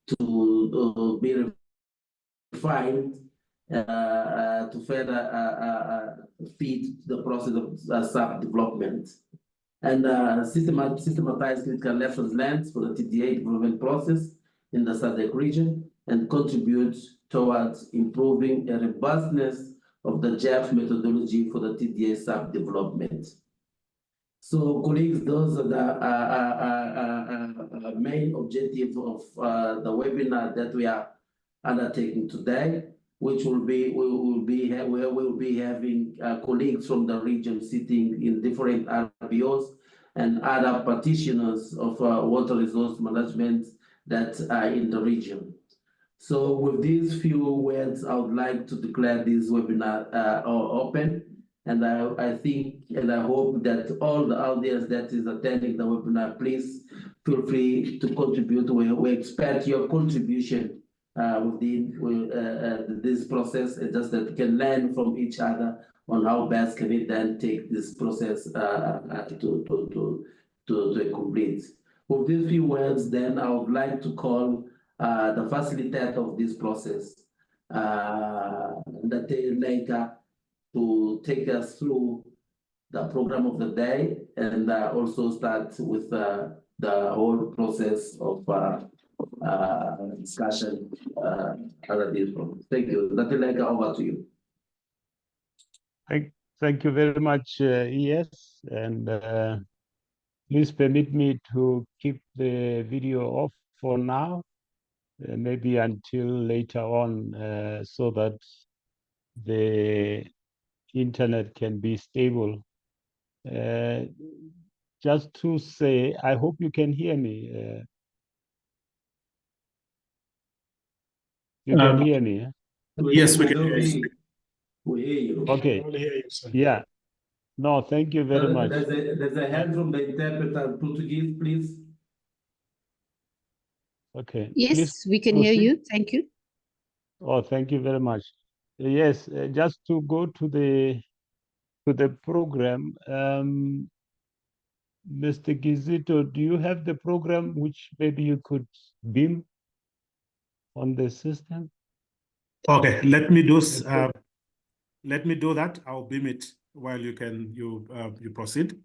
to be refined to further feed the process of SAP development. And systematize critical lessons learned for the TDA development process in the SADC region and contribute towards improving the robustness of the JEF methodology for the TDA SAP development. So, colleagues, those are the main objectives of the webinar that we are undertaking today, which will be we will be having colleagues from the region sitting in different RBOs and other practitioners of water resource management that are in the region. So, with these few words, I would like to declare this webinar open. And I think and I hope that all the audience that is attending the webinar, please feel free to contribute. We expect your contribution within this process, just that we can learn from each other on how best can we then take this process to a complete. With these few words, then I would like to call the facilitator of this process, later, to take us through the program of the day and also start with the whole process of discussion under this program. Thank you. Natileka, over to you. Thank you very much, ES. And please permit me to keep the video off for now, maybe until later on, so that the internet can be stable. Just to say, I hope you can hear me. You can hear me? Yes, we can hear you. We hear you. Okay. We hear you, sir. Yeah. No, thank you very much. There's a hand from the interpreter, Portuguese, please. Okay. Yes, please we can proceed. hear you. Thank you. Oh, thank you very much. Yes, just to go to the program, Mr. Gizito, do you have the program which maybe you could beam on the system? Okay, let me do that. I'll beam it while you proceed.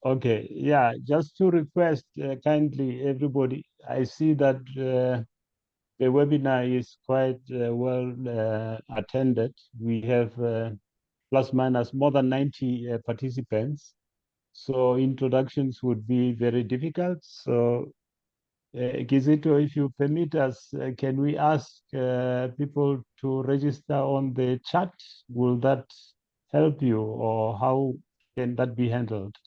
Okay, yeah, just to request kindly everybody, I see that the webinar is quite well attended. We have plus minus more than 90 participants. So introductions would be very difficult. So Gizito, if you permit us, can we ask people to register on the chat? Will that help you, or how can that be handled?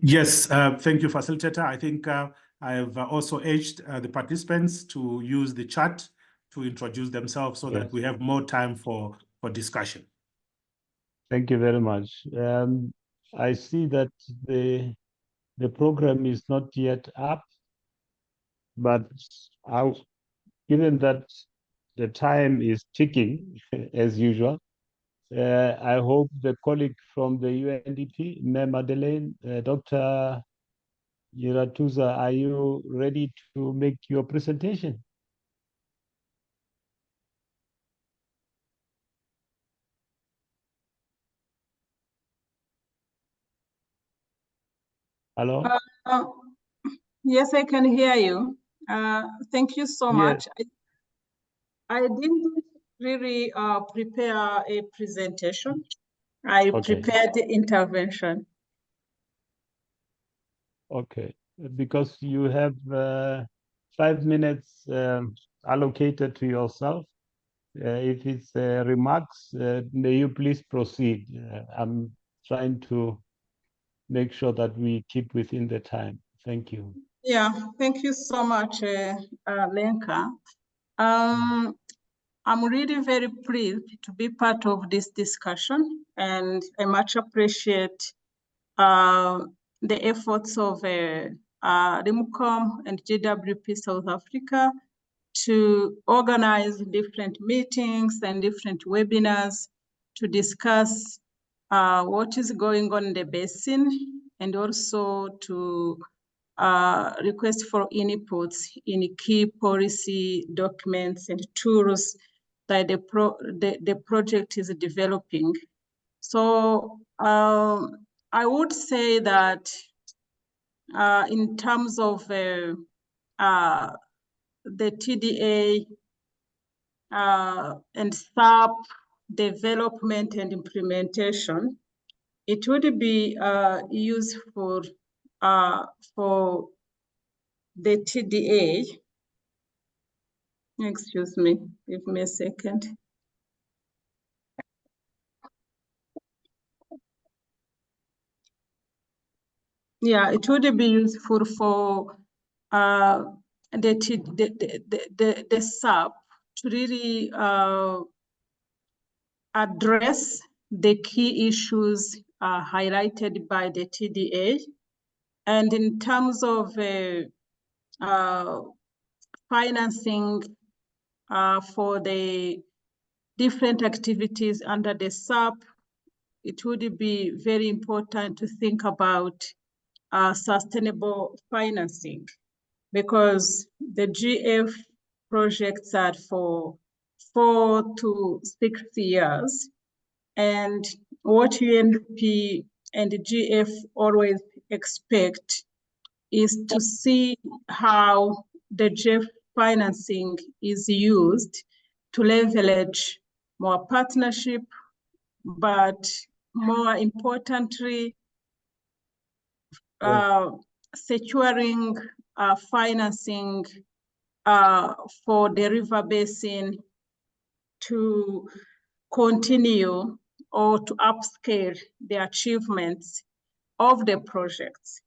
Yes, thank you, facilitator. I think I have also urged the participants to use the chat to introduce themselves so that we have more time for discussion. Thank you very much. I see that the program is not yet up, but given that the time is ticking as usual, I hope the colleague from the UNDP, Mme Madeleine, Dr. Yiratuza, are you ready to make your presentation? Hello? Yes, I can hear you. Thank you so much. I didn't really prepare a presentation. I prepared the intervention. Okay, because you have 5 minutes allocated to yourself. If it's remarks, may you please proceed. I'm trying to make sure that we keep within the time. Thank you. Yeah, thank you so much, Lenka. I'm really very pleased to be part of this discussion, and I much appreciate the efforts of RIMCOM and GWP South Africa to organize different meetings and different webinars to discuss what is going on in the basin, and also to request for inputs in key policy documents and tools that the project is developing. So I would say that in terms of the TDA and SAP development and implementation, it would be useful for the TDA. Excuse me, give me a second. Yeah, it would be useful for the SAP to really address the key issues highlighted by the TDA. And in terms of financing for the different activities under the SAP, it would be very important to think about sustainable financing, because the GF projects are for 4 to 6 years. And what UNDP and the GF always expect is to see how the GF financing is used to leverage more partnership, but more importantly, securing financing for the river basin to continue or to upscale the achievements of the projects.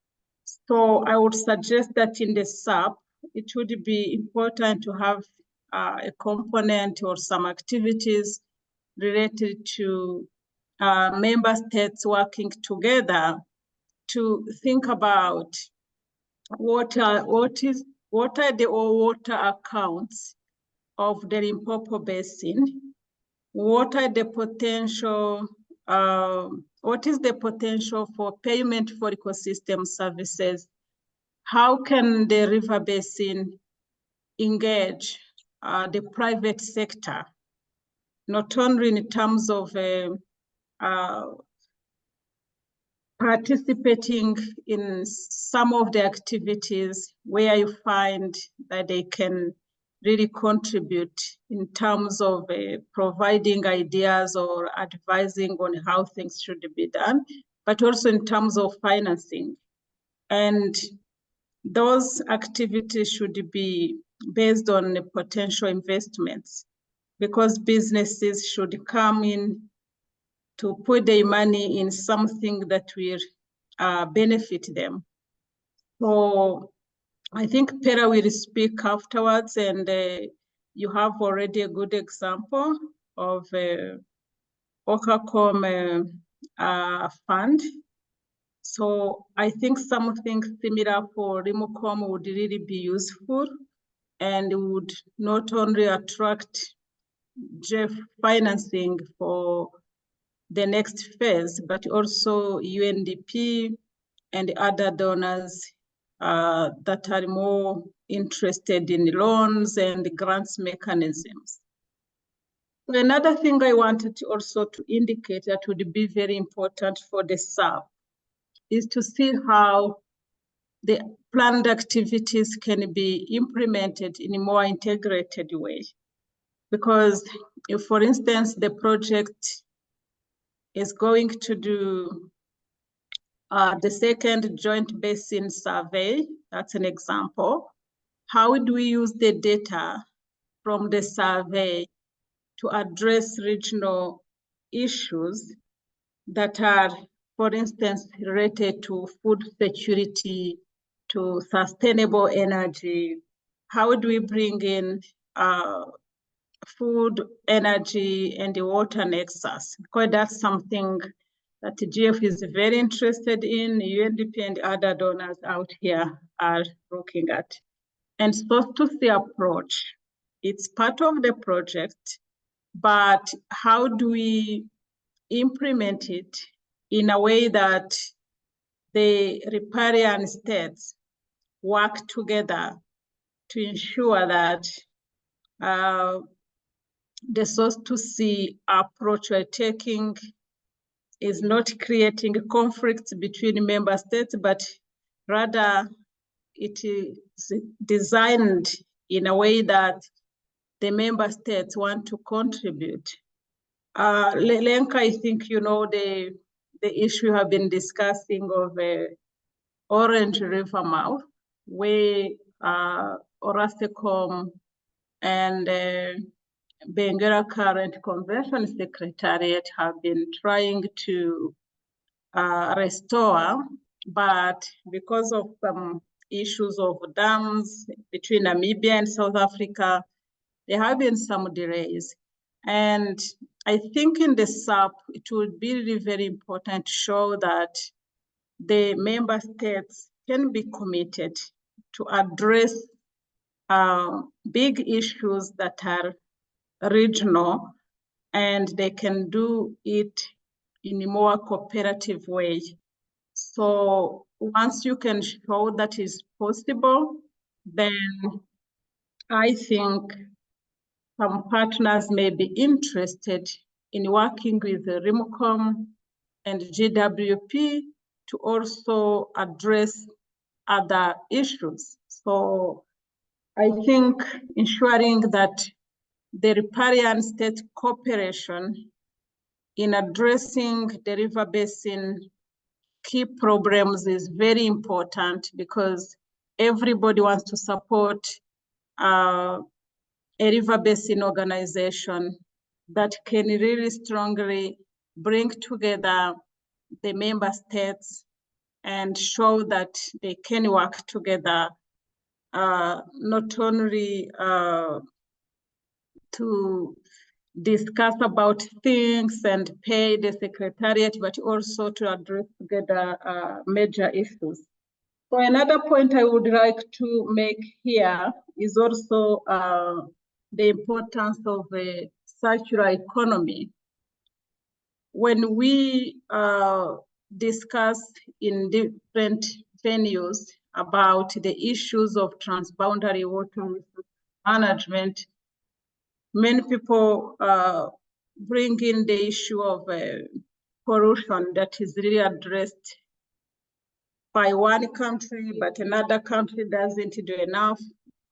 So I would suggest that in the SAP, it would be important to have a component or some activities related to member states working together to think about what are the water accounts of the Limpopo Basin. What are the potential? What is the potential for payment for ecosystem services? How can the river basin engage the private sector, not only in terms of participating in some of the activities where you find that they can really contribute in terms of providing ideas or advising on how things should be done, but also in terms of financing. And those activities should be based on the potential investments, because businesses should come in to put their money in something that will benefit them. So I think Pera will speak afterwards, and you have already a good example of OCACOM fund. So I think something similar for Rimocom would really be useful and would not only attract GEF financing for the next phase, but also UNDP and other donors that are more interested in loans and grants mechanisms. Another thing I wanted to also to indicate that would be very important for the SAP is to see how the planned activities can be implemented in a more integrated way. Because if, for instance, the project is going to do the second joint basin survey, that's an example. How do we use the data from the survey to address regional issues that are, for instance, related to food security, to sustainable energy? How do we bring in food, energy, and the water nexus? Because that's something that the GF is very interested in, UNDP and other donors out here are looking at. And so to the approach, it's part of the project, but how do we implement it in a way that the riparian states work together to ensure that the source to sea approach we're taking is not creating conflicts between member states, but rather it is designed in a way that the member states want to contribute. Lenka, I think you know the issue have been discussing of Orange River mouth, where Orasecom and Benguela Current Convention Secretariat have been trying to restore, but because of some issues of dams between Namibia and South Africa, there have been some delays. And I think in the SAP, it would be really very important to show that the member states can be committed to address big issues that are regional, and they can do it in a more cooperative way. So once you can show that is possible, then I think some partners may be interested in working with the Rimcom and GWP to also address other issues. So I think ensuring that the riparian state cooperation in addressing the river basin key problems is very important, because everybody wants to support a river basin organization that can really strongly bring together the member states and show that they can work together, not only to discuss about things and pay the secretariat, but also to address together major issues. So another point I would like to make here is also the importance of a circular economy. When we discuss in different venues about the issues of transboundary water management, many people bring in the issue of pollution that is really addressed by one country, but another country doesn't do enough,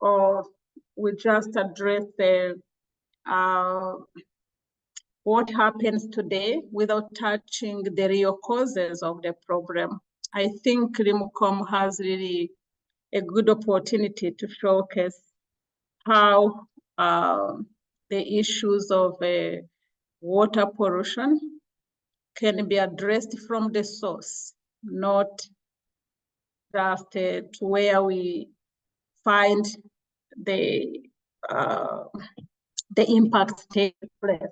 or we just address what happens today without touching the real causes of the problem. I think Rimcom has really a good opportunity to showcase how the issues of water pollution can be addressed from the source, not just to where we find the impact take place.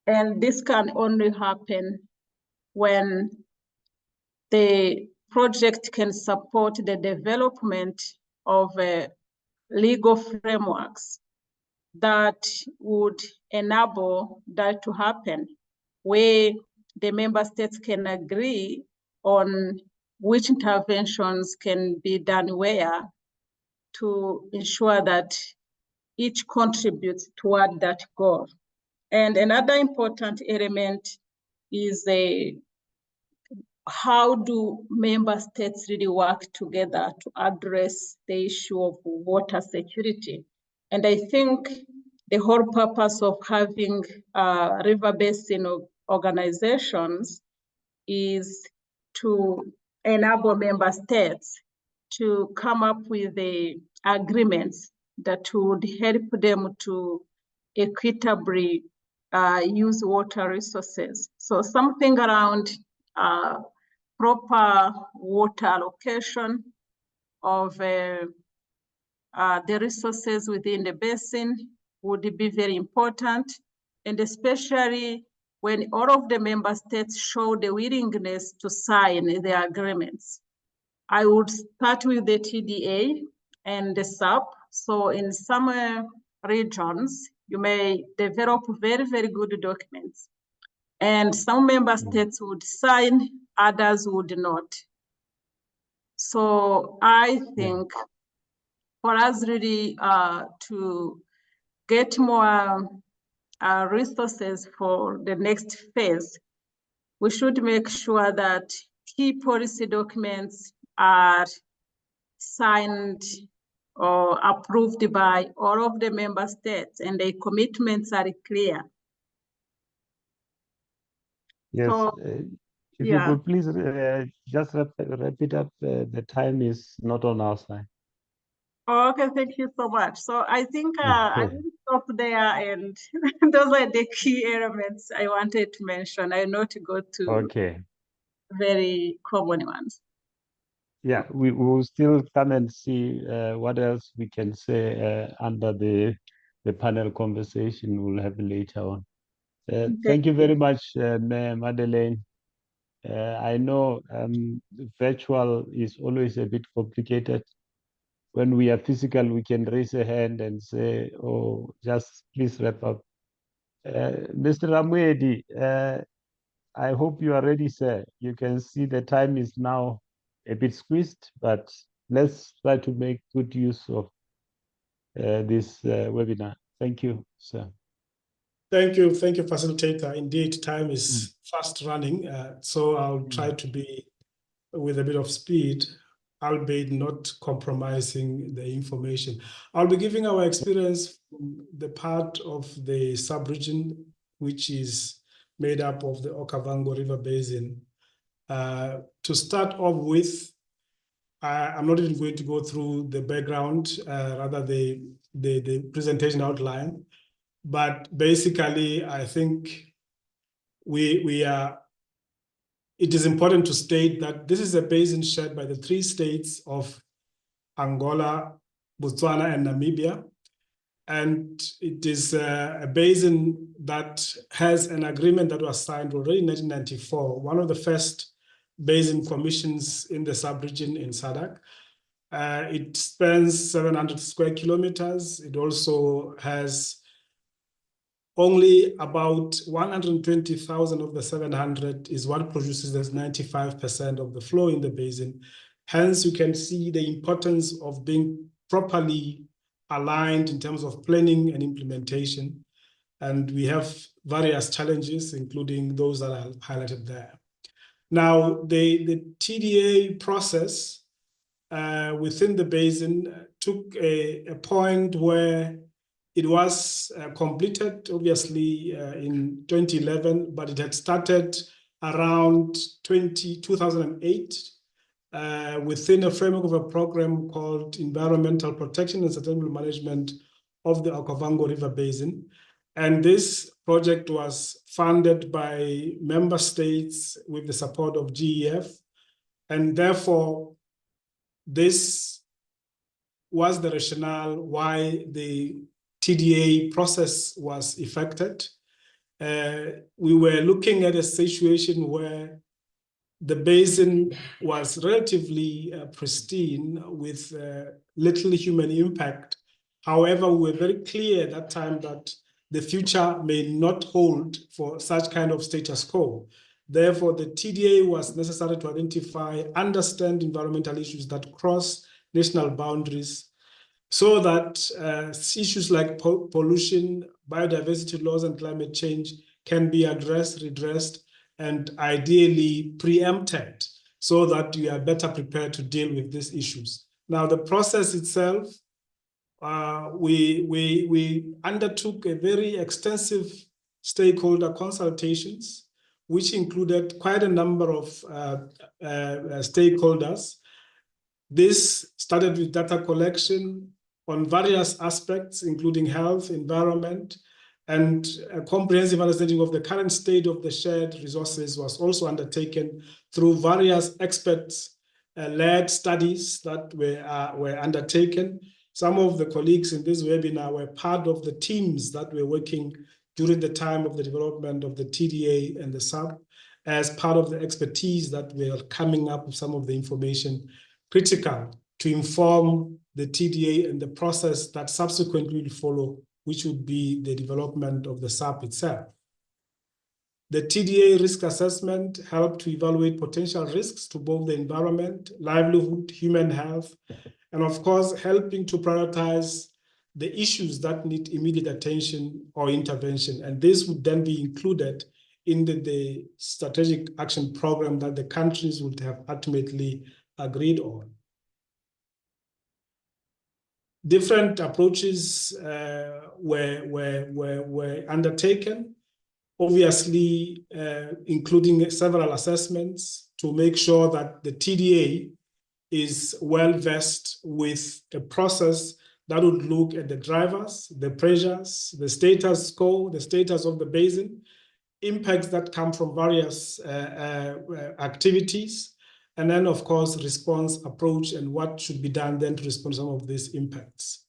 And this can only happen when the project can support the development of legal frameworks that would enable that to happen, where the member states can agree on which interventions can be done where to ensure that each contributes toward that goal. And another important element is how do member states really work together to address the issue of water security? And I think the whole purpose of having river basin organizations is to enable member states to come up with the agreements that would help them to equitably use water resources. So something around proper water allocation of the resources within the basin would be very important, and especially when all of the member states show the willingness to sign the agreements. I would start with the TDA and the SAP. So in some regions, you may develop very, very good documents, and some member states would sign, others would not. So I think for us really to get more resources for the next phase, we should make sure that key policy documents are signed or approved by all of the member states and the commitments are clear. Yes, So, if yeah. you could please just wrap it up, the time is not on our side. Okay, thank you so much. So I think I will stop there, and those are the key elements I wanted to mention. I know to go to very common ones. Yeah, we will still come and see what else we can say under the panel conversation we'll have later on. Thank you very much, Mayor Madeleine. I know virtual is always a bit complicated. When we are physical, we can raise a hand and say, oh, just please wrap up. Mr. Ramwedi, I hope you are ready, sir. You can see the time is now a bit squeezed, but let's try to make good use of this webinar. Thank you, sir. Thank you, facilitator. Indeed, time is fast running, so I'll try to be with a bit of speed, albeit not compromising the information. I'll be giving our experience from the part of the sub-region, which is made up of the Okavango River Basin. To start off with, I'm not even going to go through the background, rather the presentation outline. But basically, I think it is important to state that this is a basin shared by the 3 states of Angola, Botswana, and Namibia. And it is a basin that has an agreement that was signed already in 1994, one of the first basin commissions in the sub-region in SADC. It spans 700 square kilometers. It also has only about 120,000 of the 700 is what produces this 95% of the flow in the basin. Hence, you can see the importance of being properly aligned in terms of planning and implementation. And we have various challenges, including those that are highlighted there. Now, the TDA process within the basin took a point where it was completed, obviously, in 2011, but it had started around 2008 within a framework of a program called Environmental Protection and Sustainable Management of the Okavango River Basin. And this project was funded by member states with the support of GEF. And therefore, this was the rationale why the TDA process was effected. We were looking at a situation where the basin was relatively pristine with little human impact. However, we were very clear at that time that the future may not hold for such kind of status quo. Therefore, the TDA was necessary to identify, understand environmental issues that cross national boundaries, so that issues like pollution, biodiversity loss, and climate change can be addressed, redressed, and ideally preempted, so that you are better prepared to deal with these issues. Now, the process itself, we undertook a very extensive stakeholder consultations, which included quite a number of stakeholders. This started with data collection on various aspects, including health, environment, and a comprehensive understanding of the current state of the shared resources was also undertaken through various experts-led studies that were undertaken. Some of the colleagues in this webinar were part of the teams that were working during the time of the development of the TDA and the SAP as part of the expertise that were coming up with some of the information critical to inform the TDA and the process that subsequently will follow, which would be the development of the SAP itself. The TDA risk assessment helped to evaluate potential risks to both the environment, livelihood, human health, and of course, helping to prioritize the issues that need immediate attention or intervention. And this would then be included in the strategic action program that the countries would have ultimately agreed on. Different approaches were undertaken, obviously including several assessments to make sure that the TDA is well versed with a process that would look at the drivers, the pressures, the status quo, the status of the basin, impacts that come from various activities, and then, of course, response approach and what should be done then to respond to some of these impacts.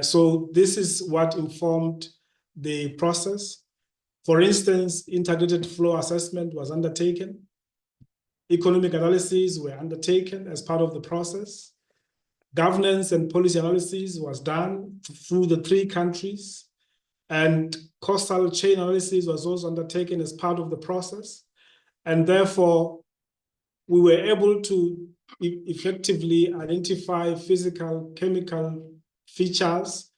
So this is what informed the process. For instance, integrated flow assessment was undertaken. Economic analyses were undertaken as part of the process. Governance and policy analysis was done through the 3 countries. And coastal chain analysis was also undertaken as part of the process. And therefore, we were able to effectively identify physical, chemical features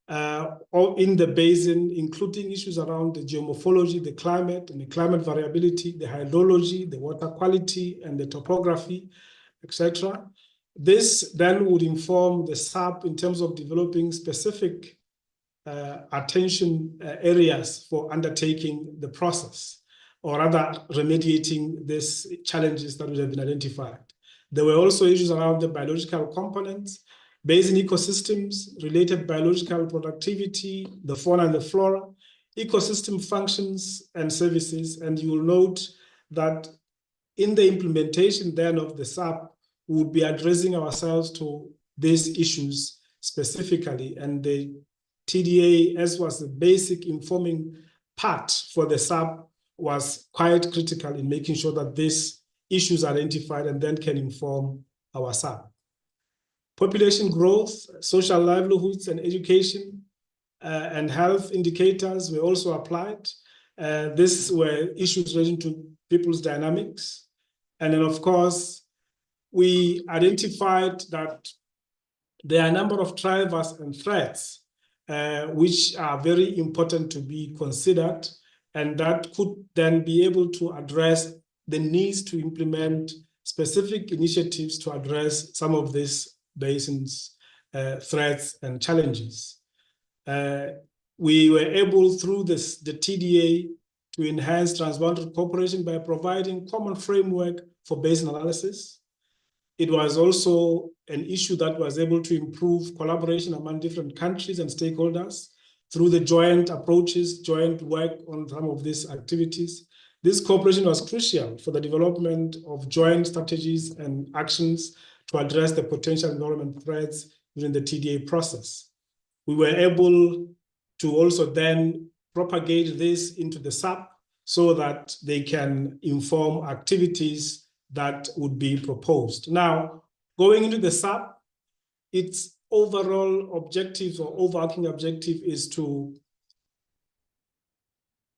in the basin, including issues around the geomorphology, the climate and the climate variability, the hydrology, the water quality, and the topography, etc. This then would inform the SAP in terms of developing specific attention areas for undertaking the process, or rather remediating these challenges that would have been identified. There were also issues around the biological components, basin ecosystems, related biological productivity, the fauna and the flora, ecosystem functions and services. And you will note that in the implementation then of the SAP, we would be addressing ourselves to these issues specifically. And the TDA, as was the basic informing part for the SAP, was quite critical in making sure that these issues are identified and then can inform our SAP. Population growth, social livelihoods and education and health indicators were also applied. These were issues relating to people's dynamics. And then, of course, we identified that there are a number of drivers and threats which are very important to be considered, and that could then be able to address the needs to implement specific initiatives to address some of these basins, threats and challenges. We were able, through the TDA, to enhance transboundary cooperation by providing common framework for basin analysis. It was also an issue that was able to improve collaboration among different countries and stakeholders through the joint approaches, joint work on some of these activities. This cooperation was crucial for the development of joint strategies and actions to address the potential environment threats during the TDA process. We were able to also then propagate this into the SAP so that they can inform activities that would be proposed. Now, going into the SAP, its overall objectives or overarching objective is to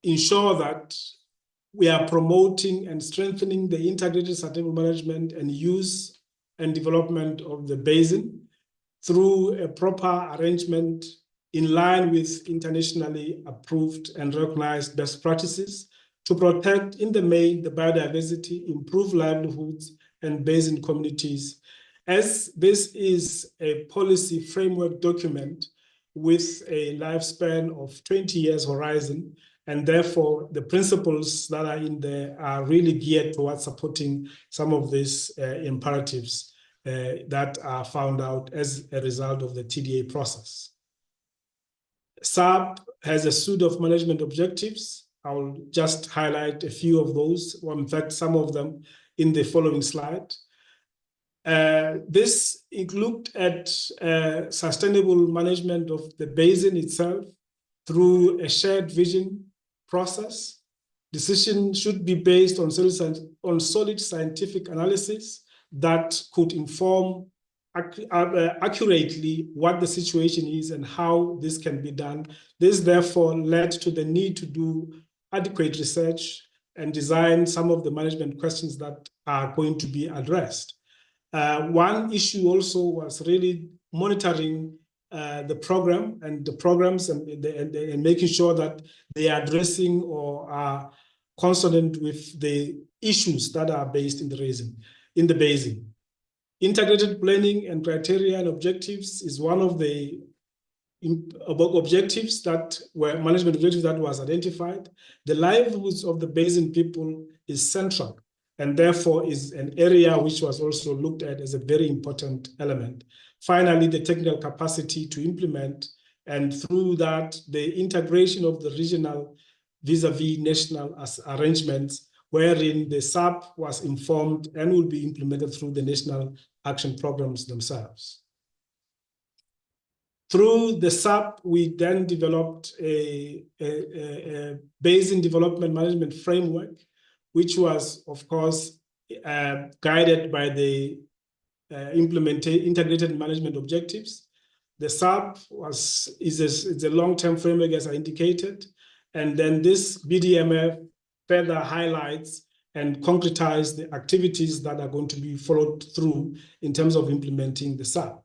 ensure that we are promoting and strengthening the integrated sustainable management and use and development of the basin through a proper arrangement in line with internationally approved and recognized best practices to protect, in the main, the biodiversity, improve livelihoods and basin communities. As this is a policy framework document with a lifespan of 20 years horizon, and therefore the principles that are in there are really geared towards supporting some of these imperatives that are found out as a result of the TDA process. SAP has a suite of management objectives. I'll just highlight a few of those, or in fact, some of them in the following slide. This looked at sustainable management of the basin itself through a shared vision process. Decision should be based on solid scientific analysis that could inform accurately what the situation is and how this can be done. This therefore led to the need to do adequate research and design some of the management questions that are going to be addressed. One issue also was really monitoring the program and the programs and making sure that they are addressing or are consonant with the issues that are based in the basin. Integrated planning and criteria and objectives is one of the objectives that were management objectives that was identified. The livelihoods of the basin people is central, and therefore is an area which was also looked at as a very important element. Finally, the technical capacity to implement, and through that, the integration of the regional vis-a-vis national arrangements, wherein the SAP was informed and will be implemented through the national action programs themselves. Through the SAP, we then developed a basin development management framework, which was, of course, guided by the integrated management objectives. The SAP is a long-term framework, as I indicated, and then this BDMF further highlights and concretize the activities that are going to be followed through in terms of implementing the SAP.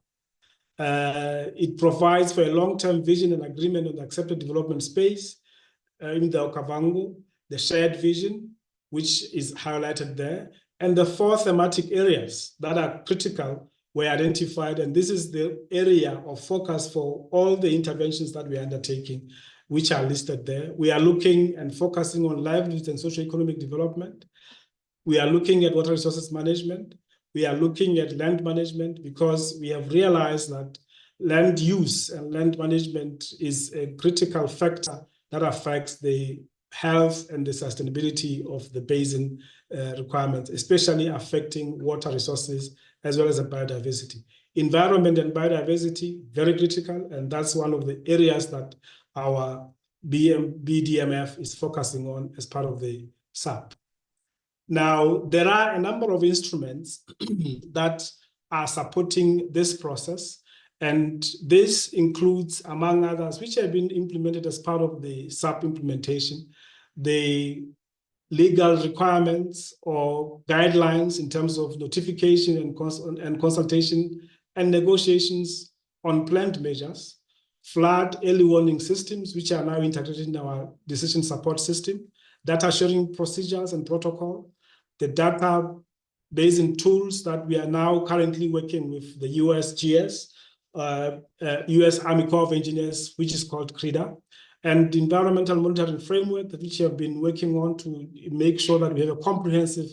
It provides for a long-term vision and agreement on the accepted development space in the Okavango, the shared vision, which is highlighted there, and the 4 thematic areas that are critical were identified, and this is the area of focus for all the interventions that we are undertaking, which are listed there. We are looking and focusing on livelihoods and socio-economic development. We are looking at water resources management. We are looking at land management, because we have realized that land use and land management is a critical factor that affects the health and the sustainability of the basin requirements, especially affecting water resources as well as the biodiversity. Environment and biodiversity, very critical, and that's one of the areas that our BDMF is focusing on as part of the SAP. Now, there are a number of instruments that are supporting this process, and this includes, among others, which have been implemented as part of the SAP implementation, the legal requirements or guidelines in terms of notification and consultation and negotiations on planned measures, flood early warning systems, which are now integrated in our decision support system, data sharing procedures and protocol, the data basin tools that we are now currently working with the USGS, US Army Corps of Engineers, which is called CRIDA, and environmental monitoring framework, which we have been working on to make sure that we have a comprehensive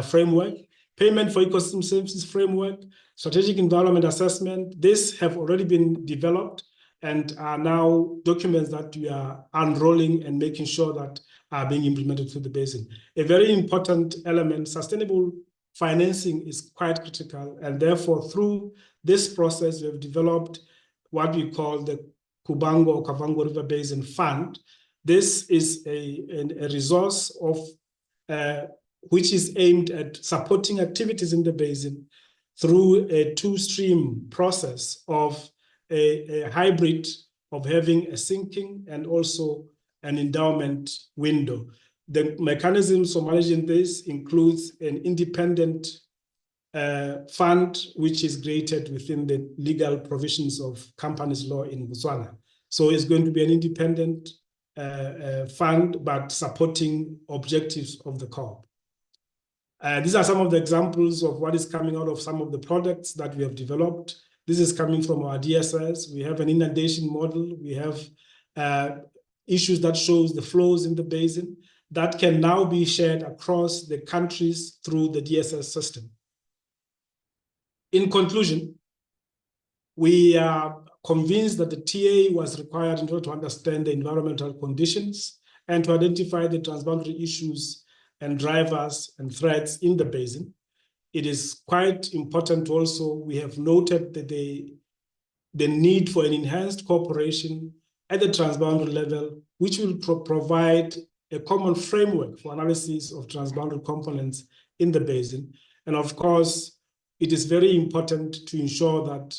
framework, payment for ecosystem services framework, strategic environment assessment. These have already been developed and are now documents that we are unrolling and making sure that are being implemented through the basin. A very important element, sustainable financing, is quite critical, and therefore through this process we have developed what we call the Kubango or Kavango River Basin Fund. This is a resource of which is aimed at supporting activities in the basin through a 2-stream process of a hybrid of having a sinking and also an endowment window. The mechanisms for managing this includes an independent fund, which is created within the legal provisions of companies law in Botswana. So it's going to be an independent fund, but supporting objectives of the corps. These are some of the examples of what is coming out of some of the products that we have developed. This is coming from our DSS. We have an inundation model. We have issues that shows the flows in the basin that can now be shared across the countries through the DSS system. In conclusion, we are convinced that the TA was required in order to understand the environmental conditions and to identify the transboundary issues and drivers and threats in the basin. It is quite important also, we have noted that the need for an enhanced cooperation at the transboundary level, which will provide a common framework for analysis of transboundary components in the basin. And of course, it is very important to ensure that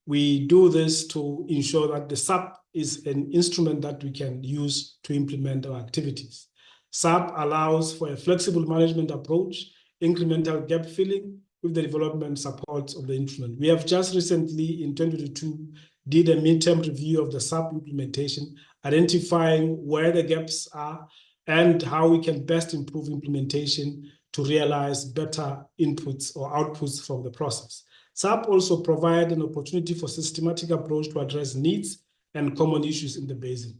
We do this to ensure that the SAP is an instrument that we can use to implement our activities. SAP allows for a flexible management approach, incremental gap filling with the development support of the instrument. We have just recently, in 2022, did a midterm review of the SAP implementation, identifying where the gaps are and how we can best improve implementation to realize better inputs or outputs from the process. SAP also provides an opportunity for systematic approach to address needs and common issues in the basin.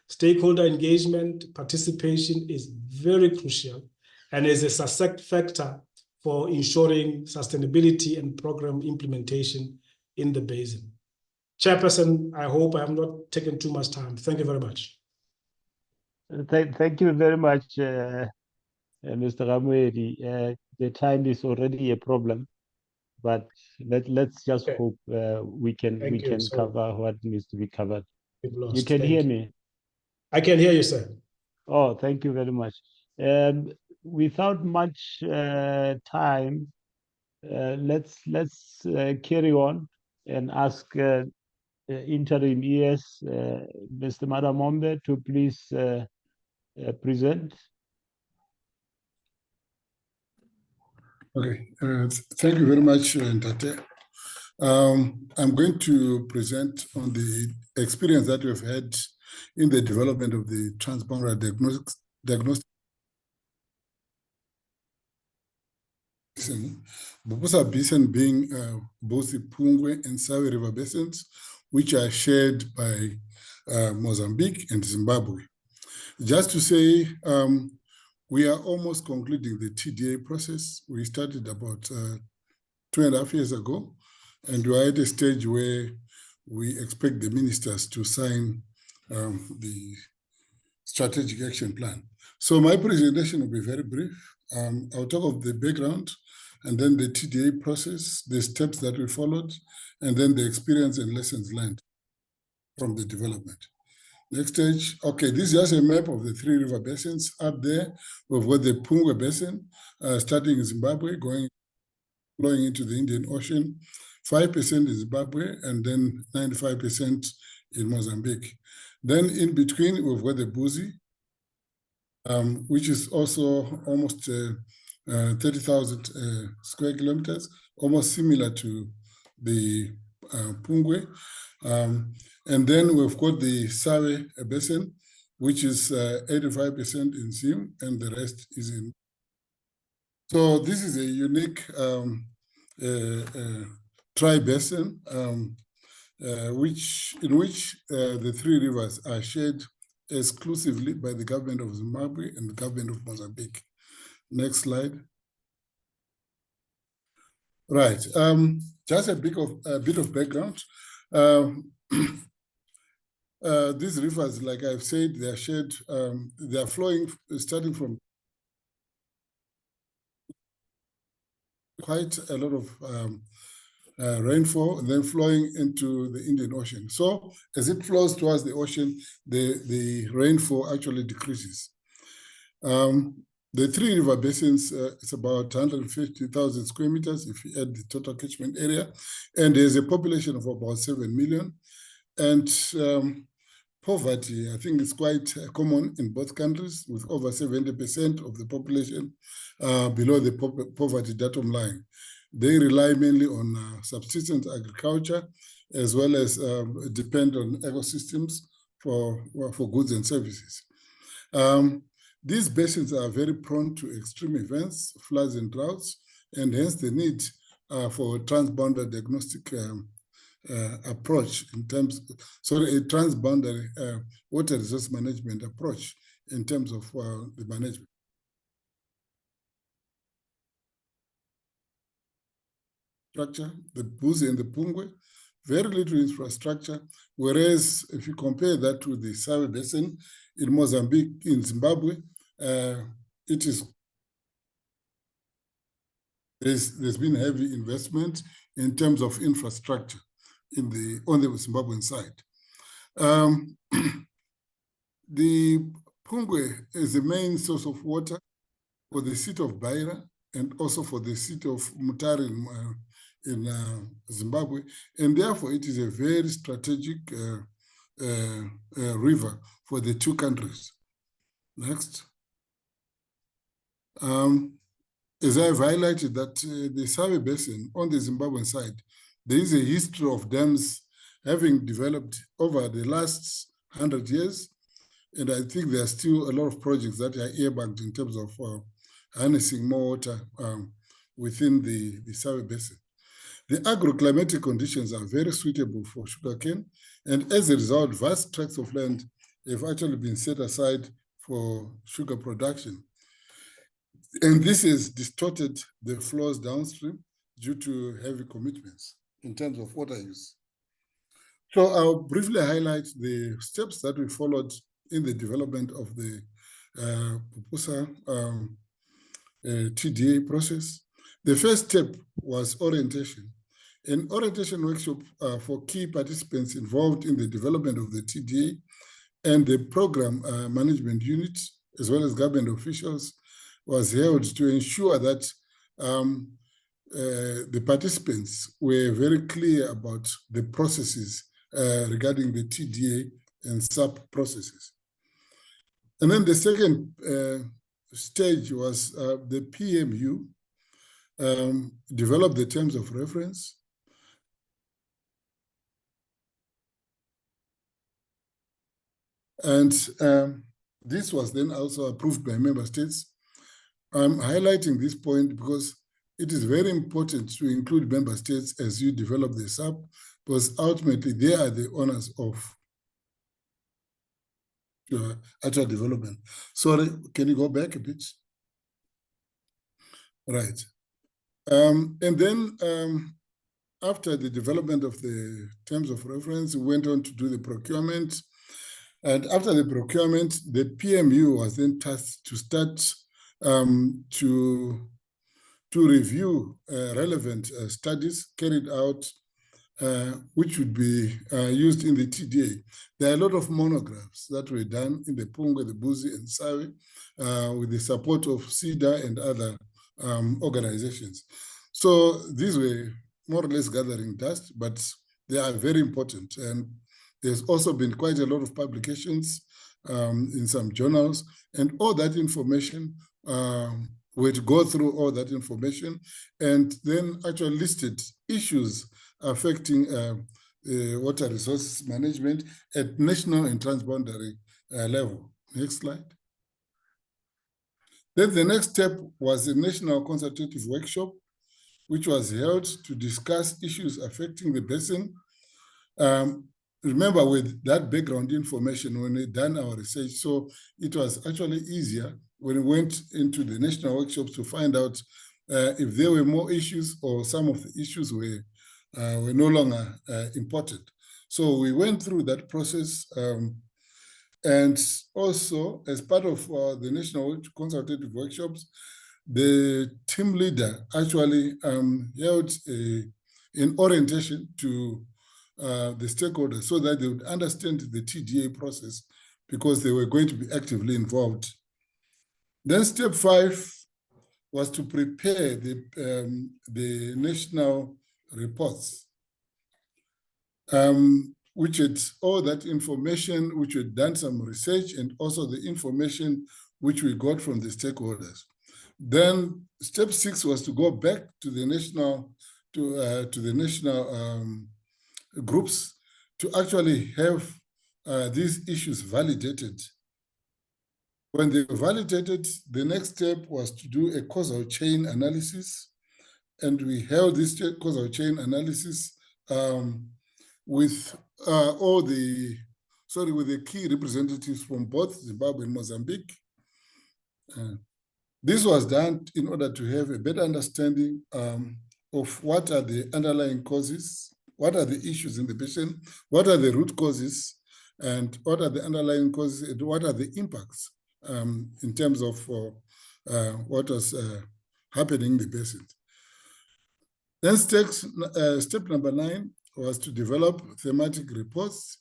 Stakeholder engagement, participation is very crucial and is a success factor for ensuring sustainability and program implementation in the basin. Chairperson, I hope I have not taken too much time. Thank you very much. Thank you very much, Mr. Ramwedi. The time is already a problem, but let's just hope we can cover what needs to be covered. You can hear me? I can hear you, sir. Oh, thank you very much. Without much time, let's carry on and ask interim ES, Mr. Madamombe, to please present. Okay, thank you very much, Ntate. I'm going to present on the experience that we've had in the development of the Transboundary Diagnostic Limpopo Basin being both the Pungwe and Sawe River Basins, which are shared by Mozambique and Zimbabwe. Just to say, we are almost concluding the TDA process. We started about 2.5 years ago, and we are at a stage where we expect the ministers to sign the strategic action plan. So my presentation will be very brief. I'll talk of the background, and then the TDA process, the steps that we followed, and then the experience and lessons learned from the development. Next stage. Okay, this is just a map of the 3 river basins. Up there, we've got the Pungwe Basin, starting in Zimbabwe, flowing into the Indian Ocean, 5% in Zimbabwe, and then 95% in Mozambique. Then in between, we've got the Buzi, which is also almost 30,000 square kilometers, almost similar to the Pungwe. And then we've got the Sawe Basin, which is 85% in Zim, and the rest is in. So this is a unique tri-basin, in which the 3 rivers are shared exclusively by the government of Zimbabwe and the government of Mozambique. Next slide. Right. Just a bit of background. These rivers, like I've said, they are shared. They are flowing, starting from quite a lot of rainfall, and then flowing into the Indian Ocean. So as it flows towards the ocean, the rainfall actually decreases. The 3 river basins, it's about 150,000 square meters if you add the total catchment area, and there's a population of about 7 million. And poverty, I think, is quite common in both countries, with over 70% of the population below the poverty datum line. They rely mainly on subsistence agriculture, as well as depend on ecosystems for goods and services. These basins are very prone to extreme events, floods and droughts, and hence the need for a transboundary diagnostic approach a transboundary water resource management approach in terms of the management. Structure, the Buzi and the Pungwe, very little infrastructure, whereas if you compare that to the Sawe Basin in Mozambique, in Zimbabwe, there's been heavy investment in terms of infrastructure on the Zimbabwean side. The Pungwe is the main source of water for the city of Beira and also for the city of Mutare in Zimbabwe, and therefore it is a very strategic river for the two countries. Next. As I've highlighted that the Save Basin on the Zimbabwean side, there is a history of dams having developed over the last 100 years. And I think there are still a lot of projects that are earmarked in terms of harnessing more water within the Save Basin. The agroclimatic conditions are very suitable for sugarcane. And as a result, vast tracts of land have actually been set aside for sugar production. And this has distorted the flows downstream due to heavy commitments in terms of water use. So I'll briefly highlight the steps that we followed in the development of the PUPUSA TDA process. The first step was orientation. An orientation workshop for key participants involved in the development of the TDA and the program management unit, as well as government officials, was held to ensure that the participants were very clear about the processes regarding the TDA and SAP processes. And then the second stage was the PMU developed the terms of reference. And this was then also approved by member states. I'm highlighting this point because it is very important to include member states as you develop the SAP, because ultimately they are the owners of actual development. Sorry, can you go back a bit? Right. And then after the development of the terms of reference, we went on to do the procurement. And after the procurement, the PMU was then tasked to start to review relevant studies carried out, which would be used in the TDA. There are a lot of monographs that were done in the Pungwe, the Buzi, and Sawe with the support of CEDA and other organizations. So these were more or less gathering dust, but they are very important. And there's also been quite a lot of publications in some journals, and all that information, we had to go through all that information and then actually listed issues affecting water resource management at national and transboundary level. Next slide. Then the next step was a national consultative workshop, which was held to discuss issues affecting the basin. Remember, with that background information, when we done our research, so it was actually easier when we went into the national workshops to find out if there were more issues or some of the issues were no longer important. So we went through that process. And also, as part of the national consultative workshops, the team leader actually held an orientation to the stakeholders so that they would understand the TDA process, because they were going to be actively involved. Then step 5 was to prepare the national reports, which had all that information, which we had done some research, and also the information which we got from the stakeholders. Then step 6 was to go back to the national groups to actually have these issues validated. When they were validated, the next step was to do a causal chain analysis. And we held this causal chain analysis with with the key representatives from both Zimbabwe and Mozambique. This was done in order to have a better understanding of what are the underlying causes, what are the issues in the basin, what are the root causes, and what are the underlying causes, and what are the impacts in terms of what was happening in the basin. Then step number 9 was to develop thematic reports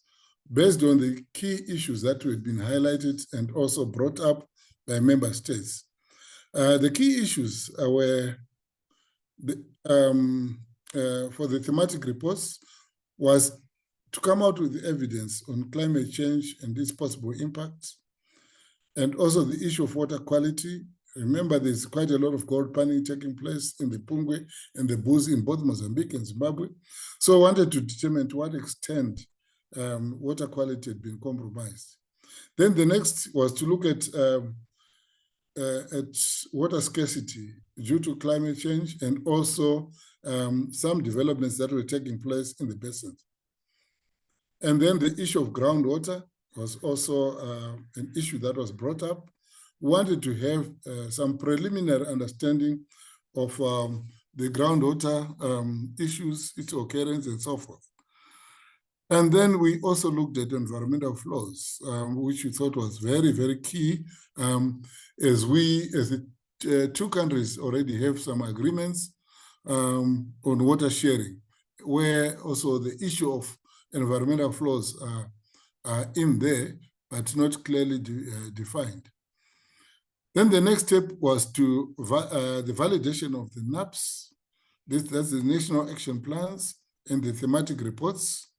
based on the key issues that had been highlighted and also brought up by member states. The key issues were for the thematic reports was to come out with the evidence on climate change and its possible impacts, and also the issue of water quality. Remember, there's quite a lot of gold panning taking place in the Pungwe and the Buzi in both Mozambique and Zimbabwe. So I wanted to determine to what extent water quality had been compromised. Then the next was to look at water scarcity due to climate change, and also some developments that were taking place in the basins. And then the issue of groundwater was also an issue that was brought up. We wanted to have some preliminary understanding of the groundwater issues, its occurrence, and so forth. And then we also looked at environmental flows, which we thought was very, very key, as the two countries already have some agreements on water sharing, where also the issue of environmental flows are in there, but not clearly defined. Then the next step was to the validation of the NAPs. That's the National Action Plans and the thematic reports.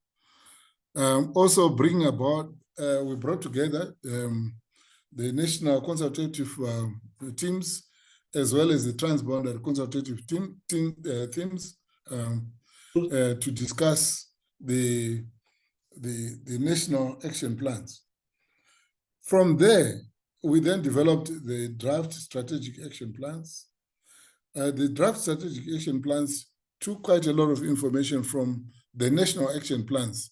Also bring about, we brought together the national consultative teams, as well as the transboundary consultative teams to discuss the national action plans. From there, we then developed the draft strategic action plans. The draft strategic action plans took quite a lot of information from the national action plans,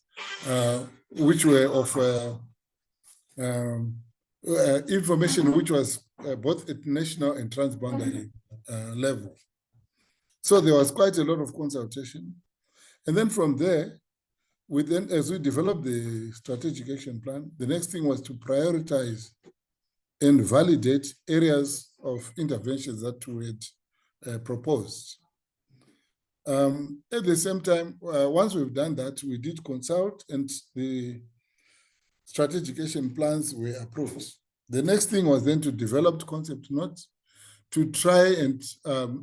which were of information which was both at national and transboundary level. So there was quite a lot of consultation. And then from there, as we developed the strategic action plan, the next thing was to prioritize and validate areas of interventions that we had proposed. At the same time, once we've done that, we did consult and the strategic action plans were approved. The next thing was then to develop concept notes to try and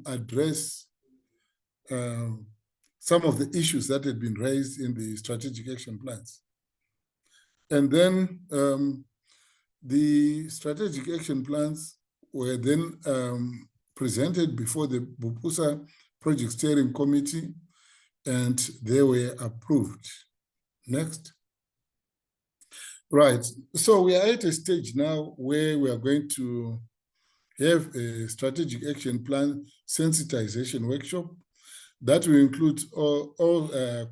address some of the issues that had been raised in the strategic action plans. And then the strategic action plans were then presented before the Bupusa Project Steering Committee, and they were approved. Next. Right, so we are at a stage now where we are going to have a strategic action plan sensitization workshop that will include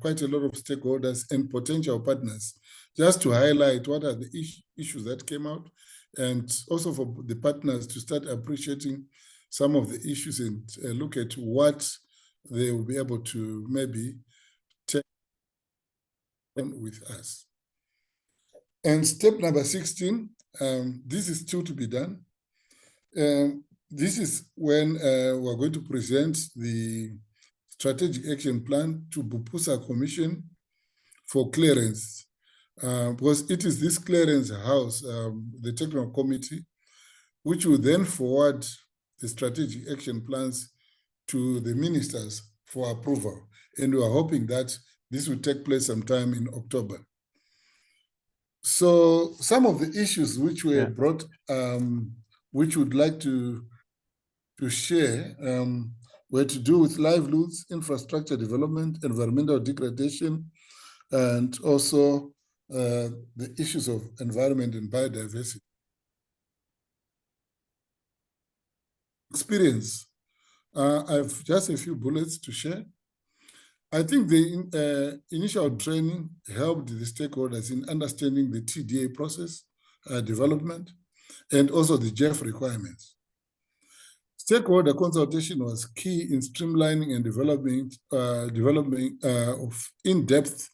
quite a lot of stakeholders and potential partners, just to highlight what are the issues that came out, and also for the partners to start appreciating some of the issues and look at what they will be able to maybe take on with us. And step number 16, this is still to be done. This is when we're going to present the strategic action plan to Bupusa Commission for clearance, because it is this clearance house, the technical committee, which will then forward the strategic action plans to the ministers for approval. And we are hoping that this will take place sometime in October. So some of the issues which were brought, which would like to share, were to do with livelihoods, infrastructure development, environmental degradation, and also the issues of environment and biodiversity. Experience. I have just a few bullets to share. I think the initial training helped the stakeholders in understanding the TDA process development and also the JEF requirements. Stakeholder consultation was key in streamlining and developing of in-depth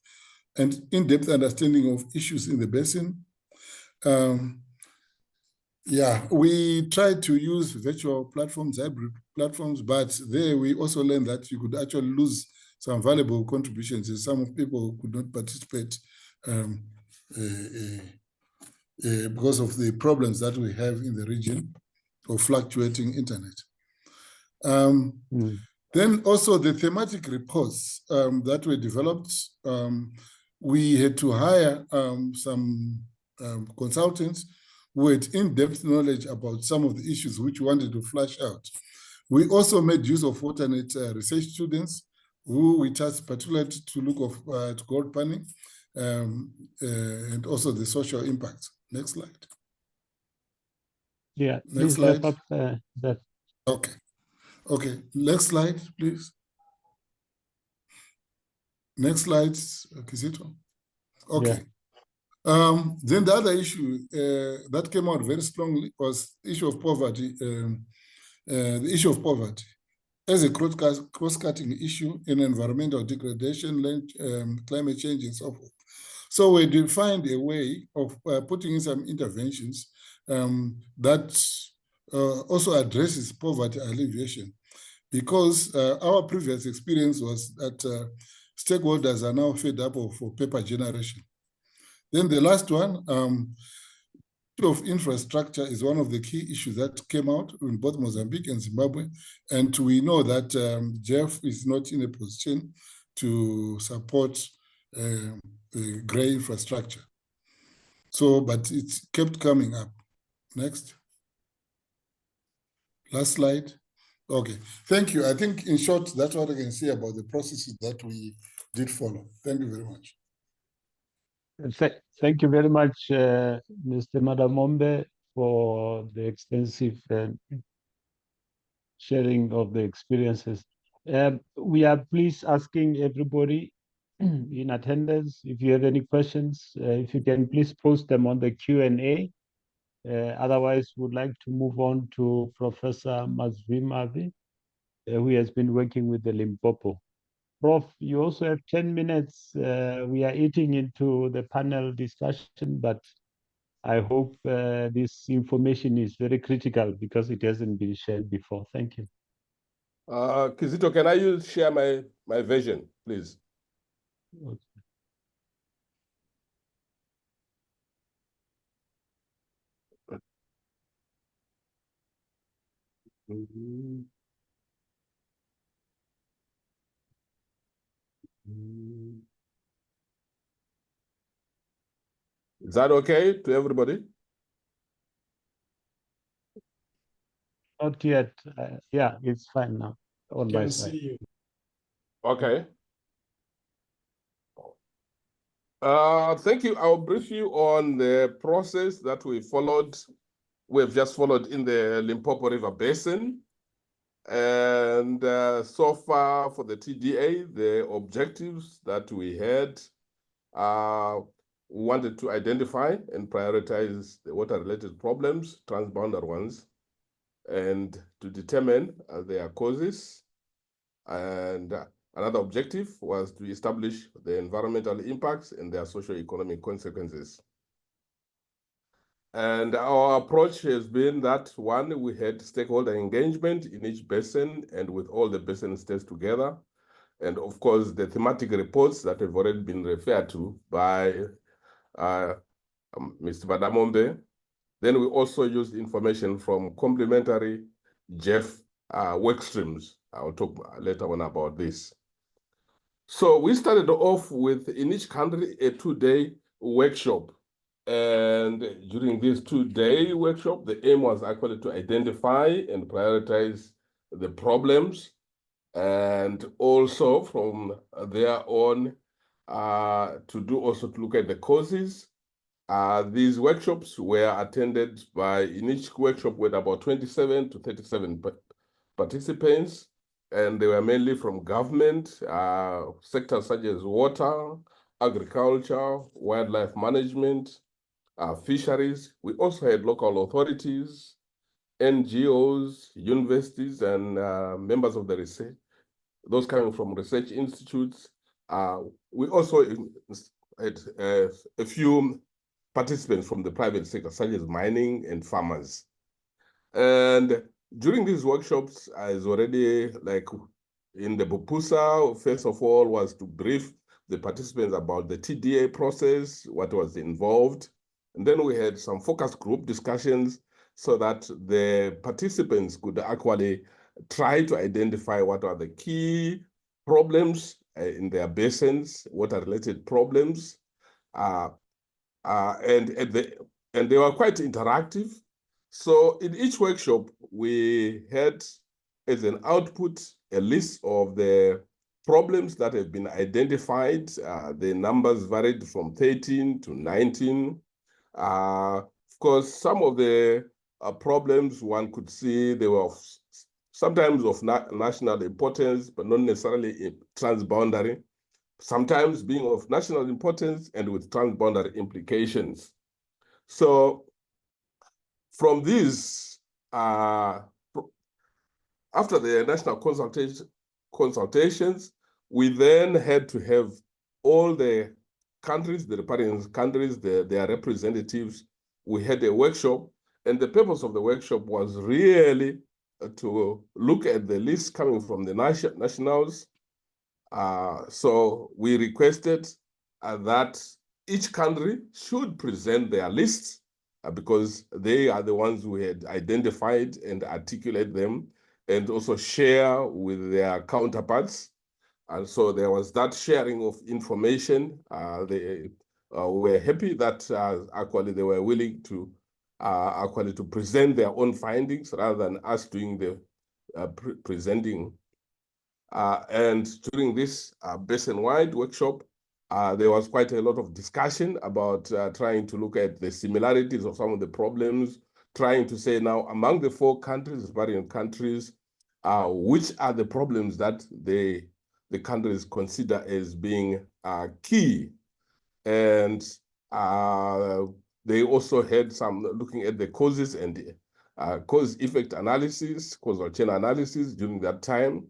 understanding of issues in the basin. We tried to use virtual platforms, hybrid platforms, but there we also learned that you could actually lose some valuable contributions, and some of people who could not participate because of the problems that we have in the region of fluctuating internet. Then also the thematic reports that were developed, we had to hire some consultants who had in-depth knowledge about some of the issues which we wanted to flesh out. We also made use of alternate research students who we tasked particularly to look at gold panning and also the social impact. Next slide. Yeah, Next please wrap slide. up that. Okay. Okay, next slide, please. Next slide, Kizito. Okay. Yeah. Then the other issue that came out very strongly was the issue of poverty. The issue of poverty as a cross-cutting issue in environmental degradation, climate change, and so forth. So we defined a way of putting in some interventions that also addresses poverty alleviation, because our previous experience was that stakeholders are now fed up for paper generation. Then the last one, of infrastructure is one of the key issues that came out in both Mozambique and Zimbabwe. And we know that Jeff is not in a position to support grey infrastructure. So, but it kept coming up. Next. Last slide. Okay, thank you. I think in short, that's what I can say about the processes that we did follow. Thank you very much. Thank you very much, Mr. Madamombe, for the extensive sharing of the experiences. We are please asking everybody in attendance, if you have any questions, if you can please post them on the Q&A. Otherwise, we'd like to move on to Professor Mazvimavi, who has been working with the Limpopo. Prof, you also have 10 minutes. We are eating into the panel discussion, but I hope this information is very critical because it hasn't been shared before. Thank you. Kizito, can I share my version, please? Okay. Is that okay to everybody? Not yet. Yeah, it's fine now on my Can side. see you. Okay. Thank you. I'll brief you on the process that we followed. We've just followed in the Limpopo River Basin. And so far for the TDA, the objectives that we had, we wanted to identify and prioritize the water-related problems, transboundary ones, and to determine their causes. And another objective was to establish the environmental impacts and their socio-economic consequences. And our approach has been that, one, we had stakeholder engagement in each basin and with all the basin states together. And of course, the thematic reports that have already been referred to by Mr. Madamombe. Then we also used information from complementary Jeff work streams. I'll talk later on about this. So we started off with, in each country, a 2-day workshop. And during this 2-day workshop, the aim was actually to identify and prioritize the problems, and also from there on to look at the causes. These workshops were attended by, in each workshop, with about 27 to 37 participants, and they were mainly from government, sectors such as water, agriculture, wildlife management, fisheries. We also had local authorities, NGOs, universities, and members of the research, those coming from research institutes. We also had a few participants from the private sector, such as mining and farmers. And during these workshops, as already like in the Bupusa, first of all, was to brief the participants about the TDA process, what was involved. And then we had some focus group discussions so that the participants could actually try to identify what are the key problems in their basins, what are related problems, and they were quite interactive. So in each workshop, we had as an output a list of the problems that have been identified. The numbers varied from 13 to 19. Of course, some of the problems one could see they were sometimes of national importance, but not necessarily transboundary, sometimes being of national importance and with transboundary implications. So from these, after the national consultations, we then had to have all the countries, the riparian countries, their representatives. We had a workshop, and the purpose of the workshop was really to look at the list coming from the nationals. So we requested that each country should present their lists because they are the ones who had identified and articulate them and also share with their counterparts. And so there was that sharing of information. They were happy that actually they were willing to actually to present their own findings rather than us doing the presenting. And during this basin-wide workshop, there was quite a lot of discussion about trying to look at the similarities of some of the problems, trying to say now among the 4 countries, various countries, which are the problems that the countries consider as being key. And they also had some looking at the causes and cause-effect analysis, causal chain analysis during that time.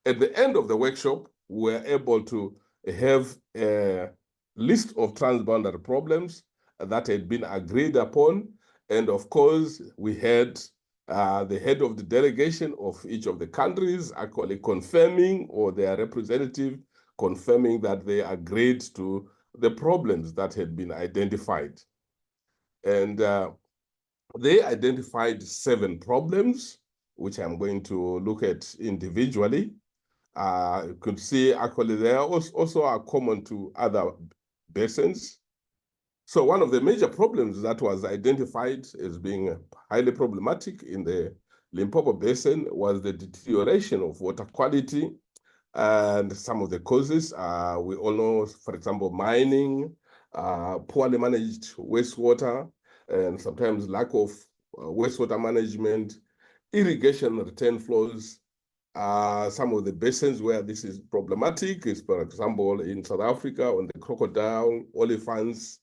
At the end of the workshop, we were able to have a list of transboundary problems that had been agreed upon. And of course, we had the head of the delegation of each of the countries actually confirming, or their representative confirming that they agreed to the problems that had been identified. And they identified 7 problems, which I'm going to look at individually. You could see actually they also are common to other basins. So one of the major problems that was identified as being highly problematic in the Limpopo Basin was the deterioration of water quality. And some of the causes, we all know, for example, mining, poorly managed wastewater, and sometimes lack of wastewater management, irrigation return flows. Some of the basins where this is problematic is, for example, in South Africa on the Crocodile, Olifants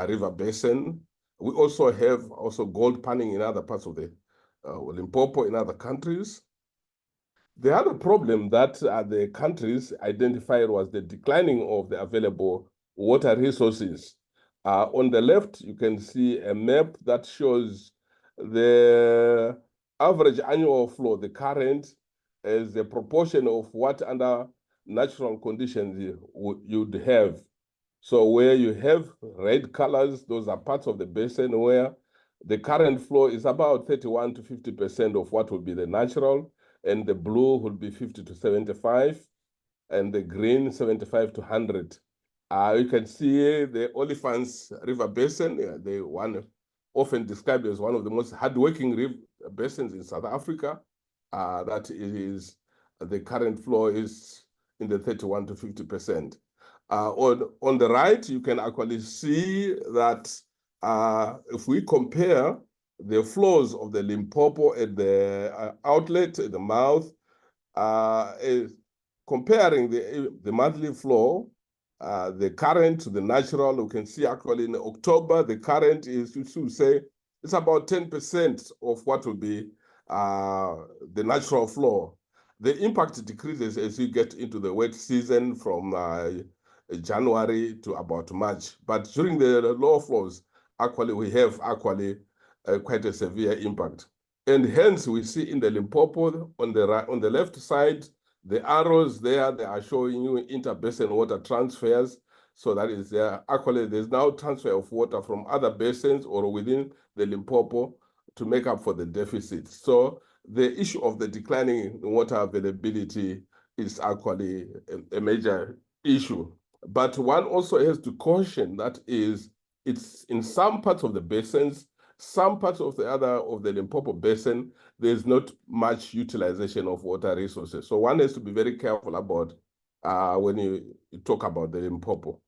River Basin. We also have gold panning in other parts of the Limpopo in other countries. The other problem that the countries identified was the declining of the available water resources. On the left, you can see a map that shows the average annual flow, the current, as a proportion of what under natural conditions you'd have. So where you have red colors, those are parts of the basin where the current flow is about 31 to 50% of what would be the natural, and the blue would be 50 to 75, and the green 75 to 100. You can see the Olifants River Basin, the one often described as one of the most hardworking river basins in South Africa. That is, the current flow is in the 31 to 50%. On the right, you can actually see that if we compare the flows of the Limpopo at the outlet, at the mouth, comparing the monthly flow, the current to the natural, we can see actually in October, the current is, we should say, it's about 10% of what will be the natural flow. The impact decreases as you get into the wet season from January to about March. But during the low flows, actually, we have quite a severe impact. And hence, we see in the Limpopo, on the left side, the arrows there, they are showing you interbasin water transfers. So that is actually, there's now transfer of water from other basins or within the Limpopo to make up for the deficit. So the issue of the declining water availability is actually a major issue. But one also has to caution that it's in some parts of the basins, some parts of the Limpopo Basin, there's not much utilization of water resources. So one has to be very careful about when you talk about the Limpopo.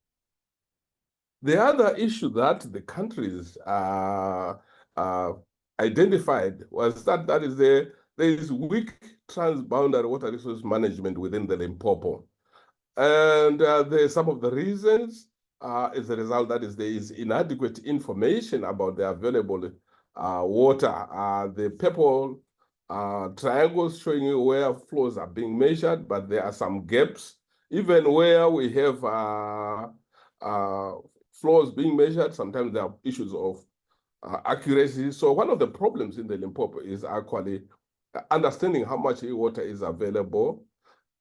The other issue that the countries identified was that there is weak transboundary water resource management within the Limpopo. And some of the reasons as a result that is there is inadequate information about the available water. The purple triangles showing you where flows are being measured, but there are some gaps. Even where we have flows being measured, sometimes there are issues of accuracy. So one of the problems in the Limpopo is actually understanding how much water is available.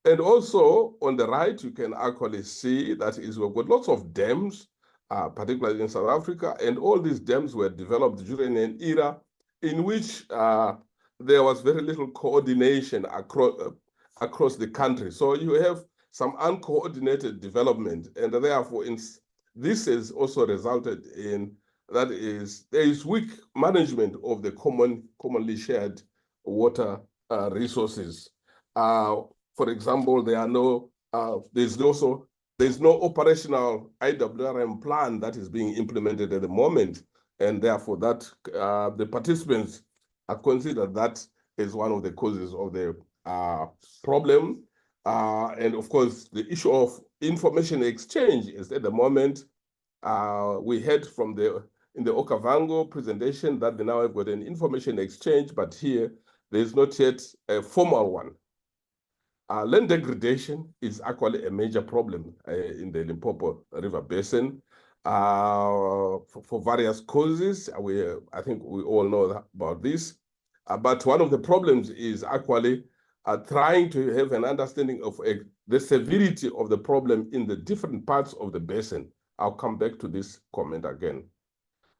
And also on the right, you can actually see that we've got lots of dams, particularly in South Africa, and all these dams were developed during an era in which there was very little coordination across the country. So you have some uncoordinated development, and therefore this has also resulted in there is weak management of the commonly shared water resources. For example, there's no operational IWRM plan that is being implemented at the moment, and therefore that the participants are considered that as one of the causes of the problem. And of course, the issue of information exchange is at the moment. We heard from in the Okavango presentation that they now have got an information exchange, but here there's not yet a formal one. Land degradation is actually a major problem in the Limpopo River Basin for various causes. I think we all know about this. But one of the problems is actually trying to have an understanding of the severity of the problem in the different parts of the basin. I'll come back to this comment again.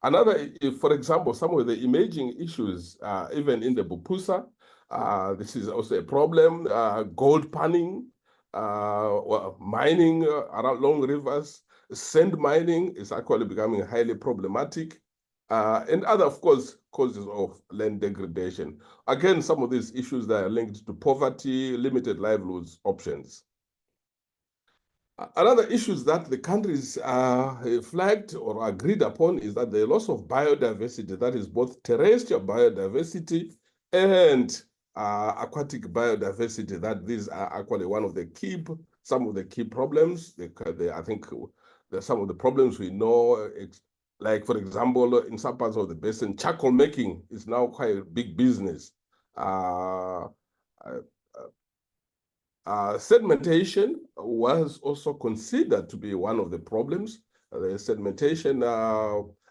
Another, for example, some of the emerging issues, even in the Bupusa, this is also a problem. Gold panning, mining around long rivers, sand mining is actually becoming highly problematic. And other, of course, causes of land degradation. Again, some of these issues that are linked to poverty, limited livelihoods options. Another issues that the countries flagged or agreed upon is that the loss of biodiversity, that is both terrestrial biodiversity and aquatic biodiversity, that these are actually some of the key problems. I think some of the problems we know, like for example, in some parts of the basin, charcoal making is now quite a big business. Sedimentation was also considered to be one of the problems. The sedimentation,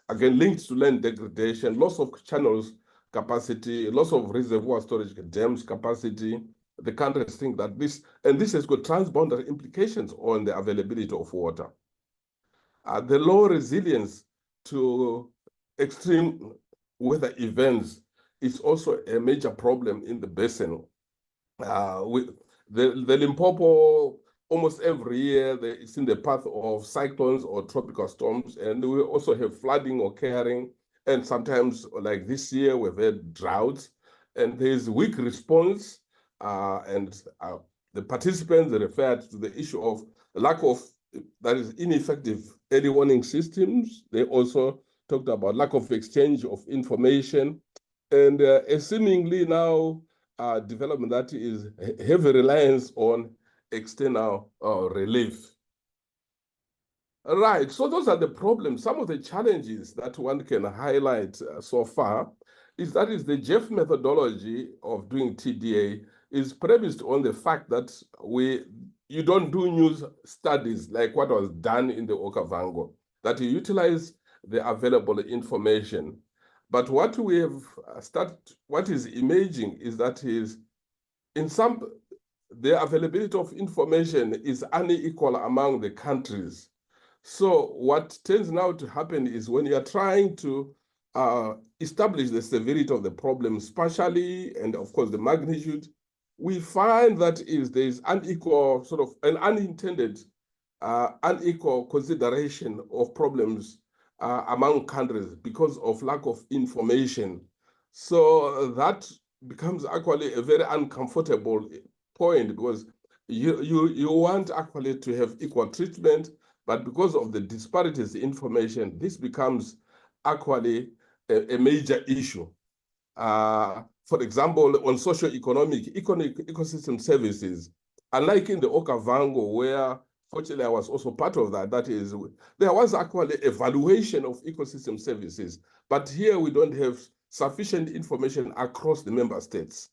again, linked to land degradation, loss of channels capacity, loss of reservoir storage dams capacity. The countries think that this has got transboundary implications on the availability of water. The low resilience to extreme weather events is also a major problem in the basin. The Limpopo, almost every year, it's in the path of cyclones or tropical storms, and we also have flooding occurring. And sometimes, like this year, we've had droughts, and there's weak response. The participants referred to the issue of lack of, that is, ineffective early warning systems. They also talked about lack of exchange of information, and a seemingly now development that is heavy reliance on external relief. Right, so those are the problems. Some of the challenges that one can highlight so far is the JEF methodology of doing TDA is premised on the fact that you don't do new studies like what was done in the Okavango, that you utilize the available information. But what we have what is emerging is that the availability of information is unequal among the countries. So what tends now to happen is when you are trying to establish the severity of the problem spatially and of course the magnitude, we find that there is unequal, sort of an unintended unequal consideration of problems among countries because of lack of information. So that becomes actually a very uncomfortable point, because you want actually to have equal treatment, but because of the disparities in information, this becomes actually a major issue. For example, on socio-economic ecosystem services, unlike in the Okavango, where fortunately I was also part of that, that is, there was actually evaluation of ecosystem services, but here we don't have sufficient information across the member states.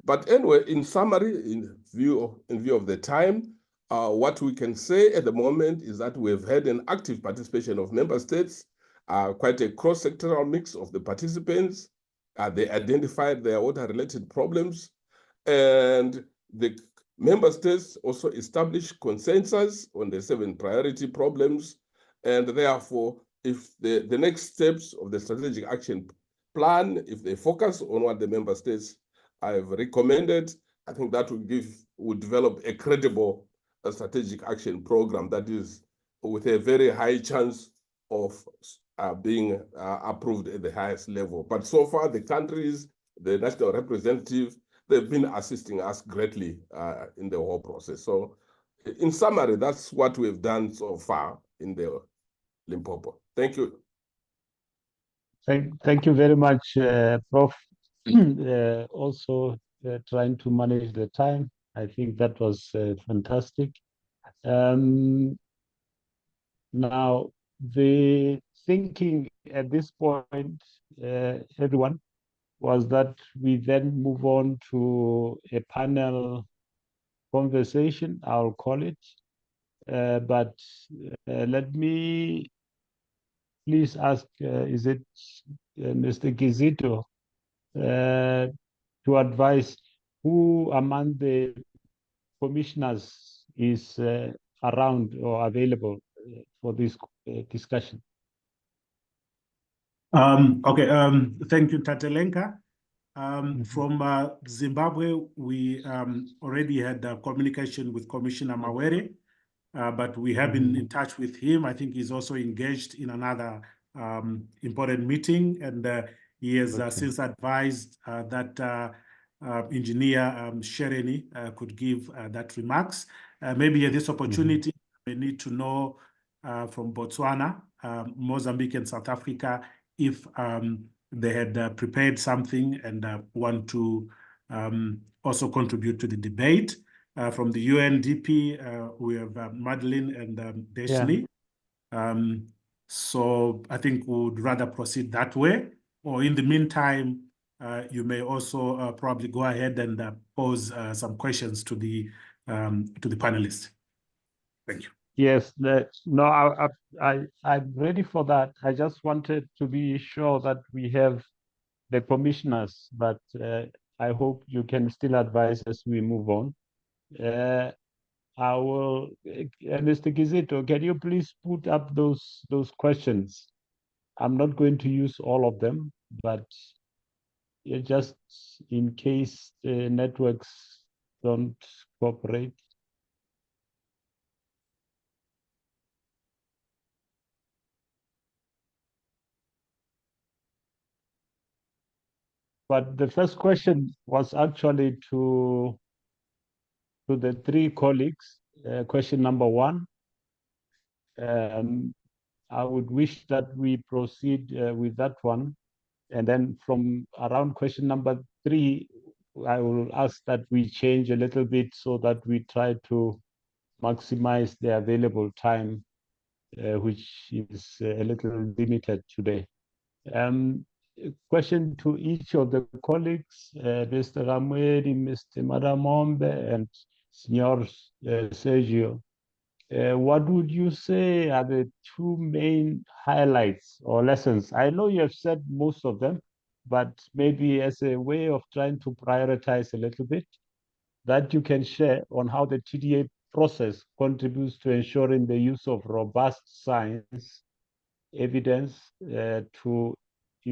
But anyway, in summary, in view of the time, what we can say at the moment is that we've had an active participation of member states, quite a cross-sectoral mix of the participants. They identified their water-related problems, and the member states also established consensus on the 7 priority problems. And therefore, if the next steps of the strategic action plan, if they focus on what the member states have recommended, I think that would develop a credible strategic action program that is with a very high chance of being approved at the highest level. But so far, the countries, the national representative, they've been assisting us greatly in the whole process. So in summary, that's what we've done so far in the Limpopo. Thank you. Thank you very much, Prof. Also trying to manage the time. I think that was fantastic. Now, the thinking at this point, everyone, was that we then move on to a panel conversation, I'll call it. But let me please ask, is it Mr. Gizito, to advise who among the commissioners is around or available for this discussion? Okay, thank you, Tatelenka. From Zimbabwe, we already had communication with Commissioner Mawere, but we have been in touch with him. I think he's also engaged in another important meeting, and he has since advised that Engineer Shereni could give that remarks. Maybe at this opportunity, we need to know from Botswana, Mozambique, and South Africa if they had prepared something and want to also contribute to the debate. From the UNDP, we have Madeline and Destiny. Yeah. So I think we would rather proceed that way. Or in the meantime, you may also probably go ahead and pose some questions to the panelists. Thank you. Yes, no, I'm ready for that. I just wanted to be sure that we have the commissioners, but I hope you can still advise as we move on. I will, Mr. Gizito, can you please put up those questions? I'm not going to use all of them, but just in case the networks don't cooperate. But the first question was actually to the 3 colleagues. Question number 1. I would wish that we proceed with that one. And then from around question number 3, I will ask that we change a little bit so that we try to maximize the available time, which is a little limited today. Question to each of the colleagues, Mr. Ramwedi, Mr. Madamombe, and Senor Sergio. What would you say are the 2 main highlights or lessons? I know you have said most of them, but maybe as a way of trying to prioritize a little bit, that you can share on how the TDA process contributes to ensuring the use of robust science evidence to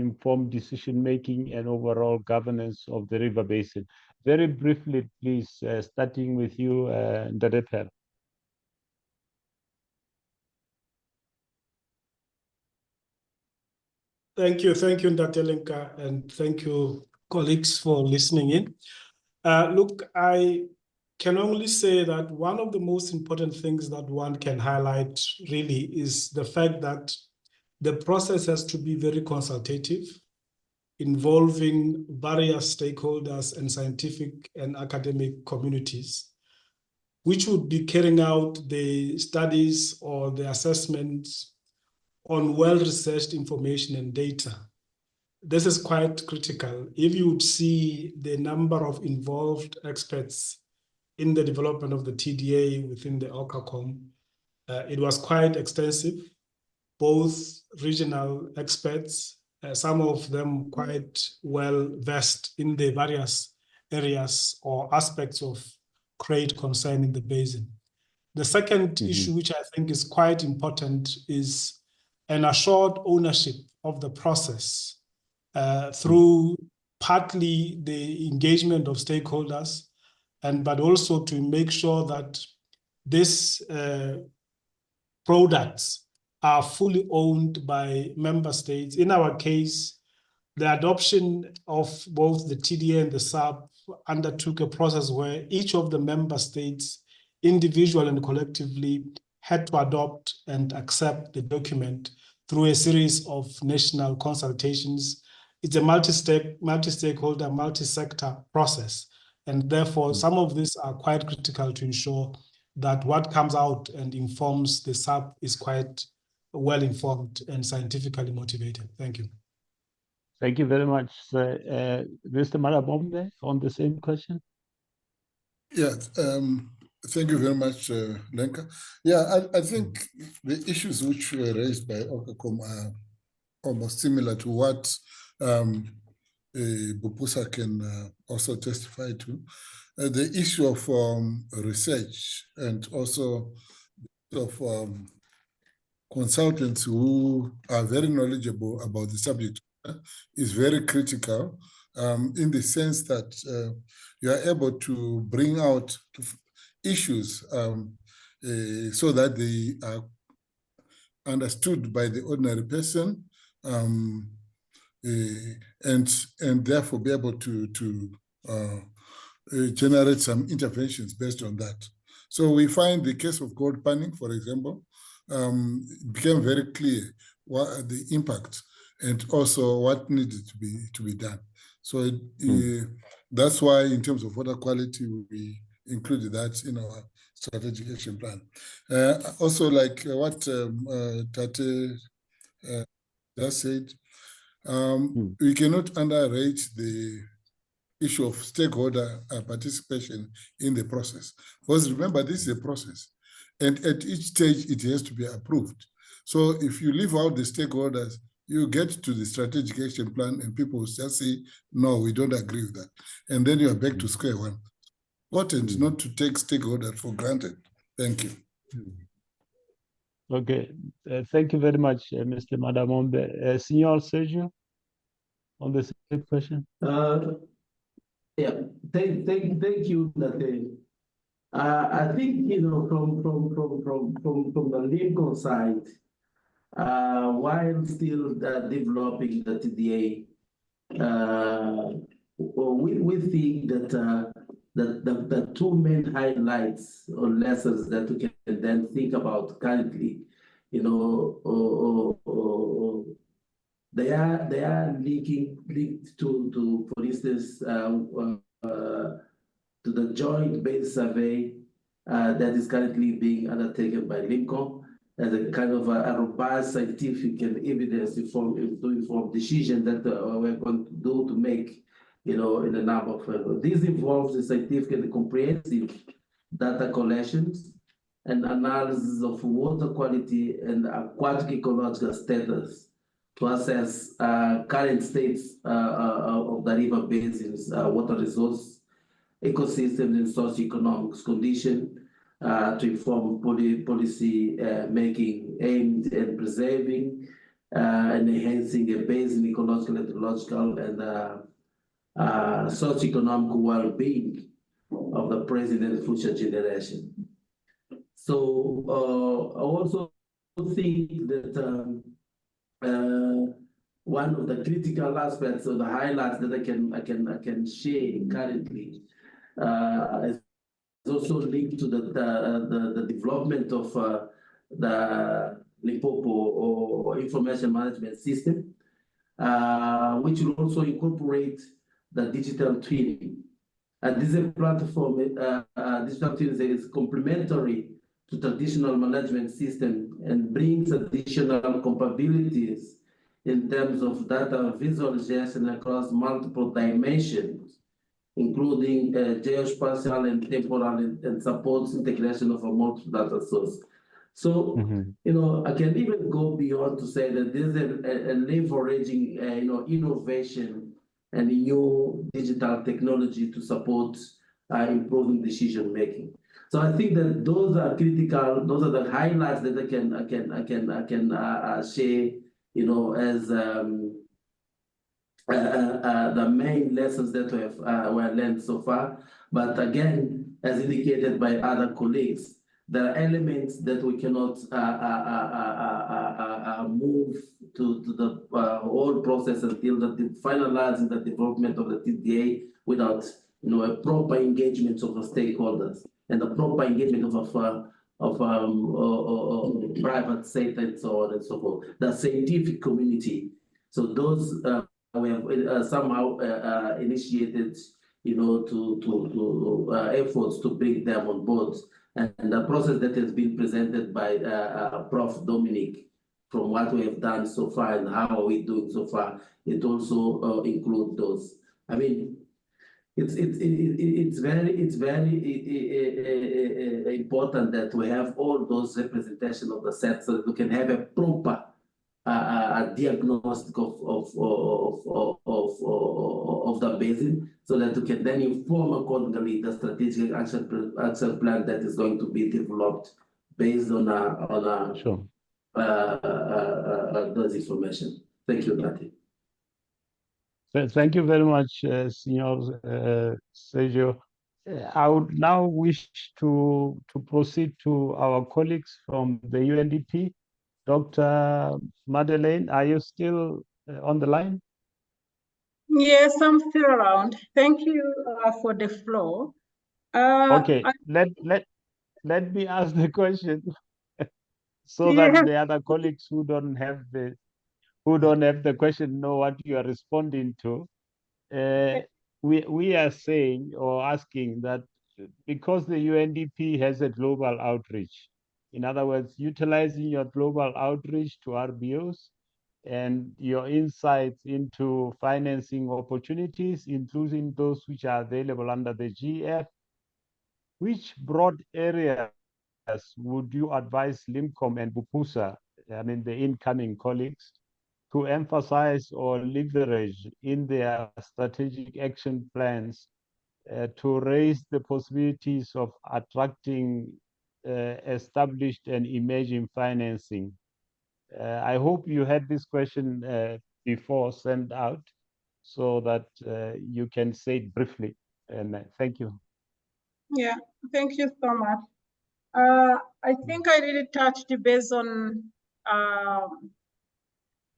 inform decision-making and overall governance of the river basin. Very briefly, please, starting with you, Ndadephela. Thank you, Ndatelenka, and thank you, colleagues, for listening in. Look, I can only say that one of the most important things that one can highlight really is the fact that the process has to be very consultative, involving various stakeholders and scientific and academic communities, which would be carrying out the studies or the assessments on well-researched information and data. This is quite critical. If you would see the number of involved experts in the development of the TDA within the OCACOM, it was quite extensive, both regional experts, some of them quite well versed in the various areas or aspects of great concern in the basin. The second issue, which I think is quite important, is an assured ownership of the process through partly the engagement of stakeholders, but also to make sure that these products are fully owned by member states. In our case, the adoption of both the TDA and the SAP undertook a process where each of the member states, individually and collectively, had to adopt and accept the document through a series of national consultations. It's a multi-stakeholder, multi-sector process. And therefore, some of these are quite critical to ensure that what comes out and informs the SAP is quite well-informed and scientifically motivated. Thank you. Thank you very much, sir. Mr. Malabombe, on the same question. Yes, thank you very much, Lenka. Yeah, I think the issues which were raised by OCACOM are almost similar to what Bupusa can also testify to. The issue of research and also of consultants who are very knowledgeable about the subject is very critical in the sense that you are able to bring out issues so that they are understood by the ordinary person and therefore be able to generate some interventions based on that. So we find the case of gold panning, for example, it became very clear what the impact and also what needed to be done. So that's why in terms of water quality, we included that in our strategic action plan. Also, like what Tate just said, we cannot underrate the issue of stakeholder participation in the process. Because remember, this is a process. And at each stage, it has to be approved. So if you leave out the stakeholders, you get to the strategic action plan and people will just say, no, we don't agree with that. And then you are back to square one. Important not to take stakeholders for granted. Thank you. Okay, thank you very much, Mr. Madamombe. Signor Sergio, on the same question. Yeah, thank you, Nate. I think from the Limco side, while still developing the TDA, we think that the two main highlights or lessons that we can then think about currently, they are linked to, for instance, to the joint base survey that is currently being undertaken by Limco as a kind of a robust scientific and evidence-informed decision that we're going to do to make, in a number of. This involves the scientific and comprehensive data collections and analysis of water quality and aquatic ecological status to assess current states of the river basins, water resource, ecosystems, and socioeconomic condition to inform policy making aimed at preserving and enhancing a basin ecological, ecological, and socio-economic well-being of the present and future generation. So I also think that one of the critical aspects of the highlights that I can share currently is also linked to the development of the Limpopo or information management system, which will also incorporate the digital twin. And this is a platform, digital twin is complementary to traditional management system and brings additional capabilities in terms of data visualization across multiple dimensions, including geospatial and temporal, and supports integration of a multiple data source. So, you know, I can even go beyond to say that this is a leveraging, you know, innovation and new digital technology to support improving decision making. So I think that those are critical. Those are the highlights that I can share, you know, as the main lessons that we have were learned so far. But again, as indicated by other colleagues, there are elements that we cannot move to the whole process until finalizing the development of the TDA without, you know, a proper engagement of the stakeholders and the proper engagement of private sector and so on and so forth, the scientific community. So those we have somehow initiated, you know, to efforts to bring them on board. And the process that has been presented by Prof. Dominic, from what we have done so far and how are we doing so far, it also includes those. I mean, it's very important that we have all those representation of the set so that we can have a proper diagnostic of the basin, so that we can then inform accordingly the strategic action plan that is going to be developed based on those information. Thank you, Nati. Thank you very much, Senor Sergio. I would now wish to proceed to our colleagues from the UNDP. Dr. Madeleine, are you still on the line? Yes, I'm still around. Thank you for the floor. Okay, let me ask the question so that the other colleagues who don't have the question know what you are responding to. We are saying or asking that because the UNDP has a global outreach, in other words, utilizing your global outreach to RBOs and your insights into financing opportunities, including those which are available under the GF, which broad areas would you advise Limcom and Bupusa, I mean the incoming colleagues, to emphasize or leverage in their strategic action plans to raise the possibilities of attracting established and emerging financing? I hope you had this question before sent out so that you can say it briefly. And thank you. Yeah, thank you so much. I think I really touched base on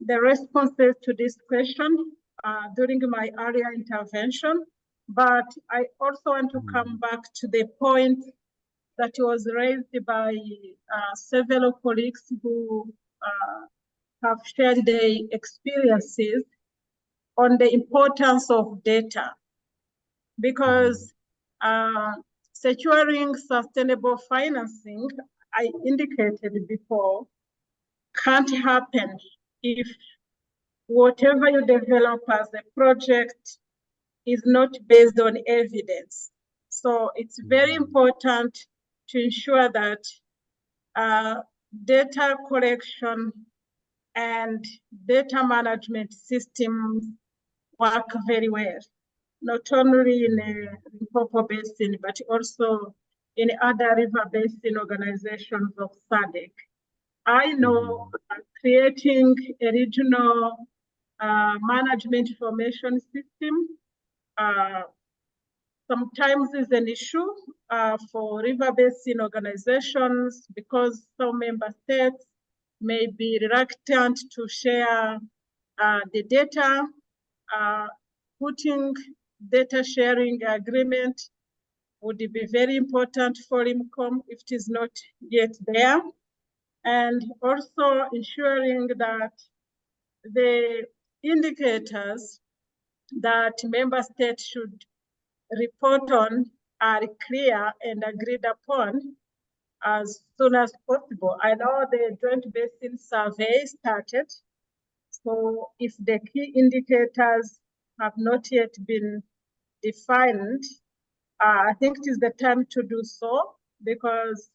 the responses to this question during my earlier intervention, but I also want to come back to the point that was raised by several colleagues who have shared their experiences on the importance of data, because securing sustainable financing, I indicated before, can't happen if whatever you develop as a project is not based on evidence. So it's very important to ensure that data collection and data management systems work very well, not only in the Limpopo Basin, but also in other river basin organizations of SADC. I know creating a regional management information system sometimes is an issue for river basin organizations because some member states may be reluctant to share the data. Putting data sharing agreement would be very important for Limcom if it is not yet there. And also ensuring that the indicators that member states should report on are clear and agreed upon as soon as possible. I know the Joint Basin Survey started, so if the key indicators have not yet been defined, I think it is the time to do so, because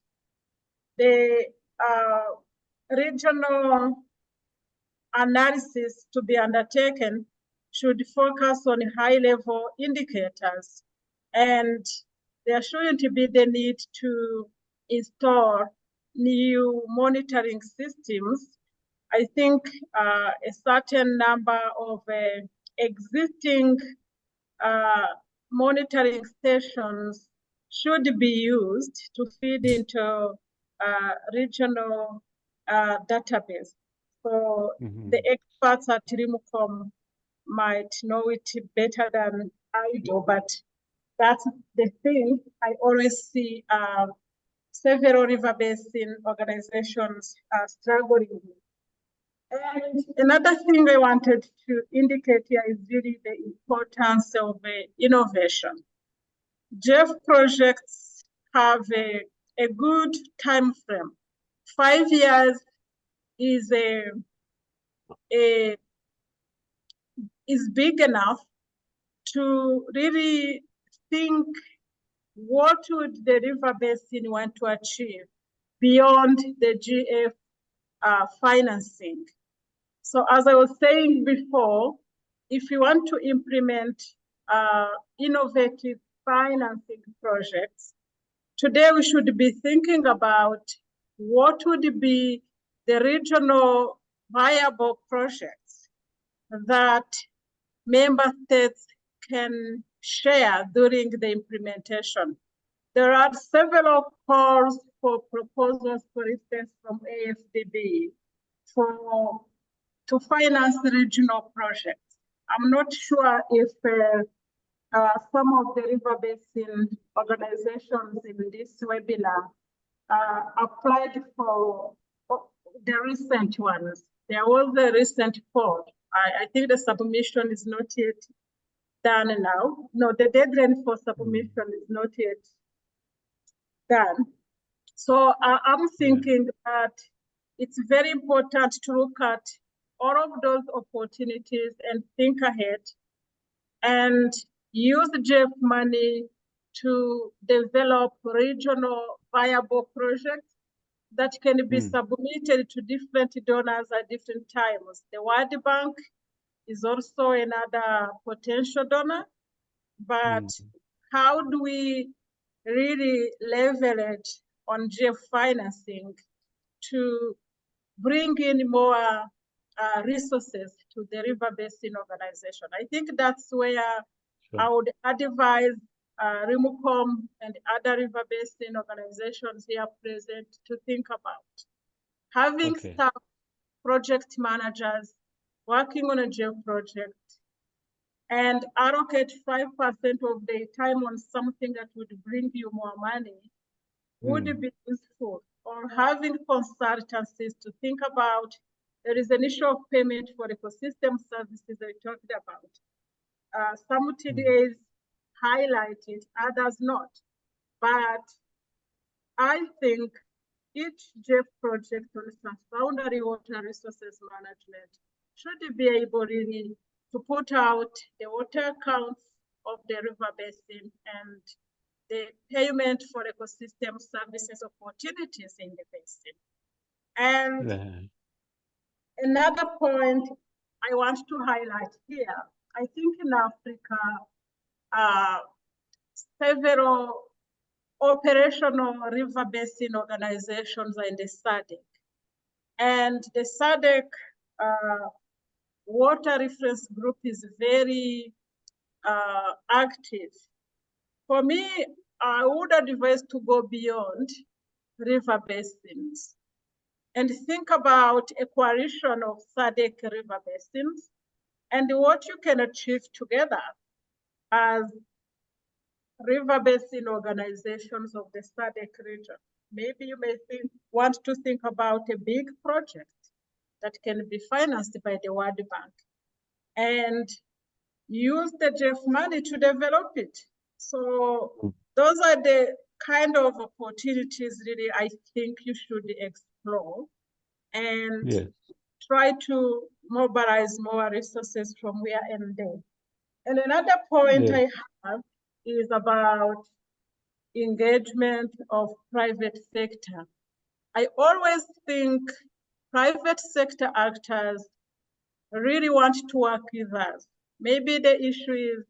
the regional analysis to be undertaken should focus on high-level indicators, and there shouldn't be the need to install new monitoring systems. I think a certain number of existing monitoring stations should be used to feed into regional database. So the experts at Limcom might know it better than I do, but that's the thing I always see several river basin organizations struggling with. And another thing I wanted to indicate here is really the importance of innovation. JEF projects have a good time frame. 5 years is big enough to really think what would the river basin want to achieve beyond the GF financing. So as I was saying before, if you want to implement innovative financing projects, today we should be thinking about what would be the regional viable projects that member states can share during the implementation. There are several calls for proposals, for instance, from AFDB to finance regional projects. I'm not sure if some of the river basin organizations in this webinar applied for the recent ones. There was a recent call. I think the submission is not yet done now. No, the deadline for submission is not yet done. So I'm thinking that it's very important to look at all of those opportunities and think ahead and use JEF money to develop regional viable projects that can be submitted to different donors at different times. The World Bank is also another potential donor, but how do we really leverage on JEF financing to bring in more resources to the river basin organization? I think that's where I would advise Limcom and other river basin organizations here present to think about. Having staff, project managers working on a JEF project and allocate 5% of their time on something that would bring you more money would be useful. Or having consultancies to think about, there is an issue of payment for ecosystem services I talked about. Some TDAs highlight it, others not. But I think each JEF project on transboundary water resources management should be able really to put out the water accounts of the river basin and the payment for ecosystem services opportunities in the basin. And another point I want to highlight here, I think in Africa, several operational river basin organizations are in the SADC. And the SADC water reference group is very active. For me, I would advise to go beyond river basins and think about a coalition of SADC river basins and what you can achieve together as river basin organizations of the SADC region. Maybe you may want to think about a big project that can be financed by the World Bank and use the GEF money to develop it. So those are the kind of opportunities really I think you should explore and try to mobilize more resources from where and there. And another point I have is about engagement of private sector. I always think private sector actors really want to work with us. Maybe the issue is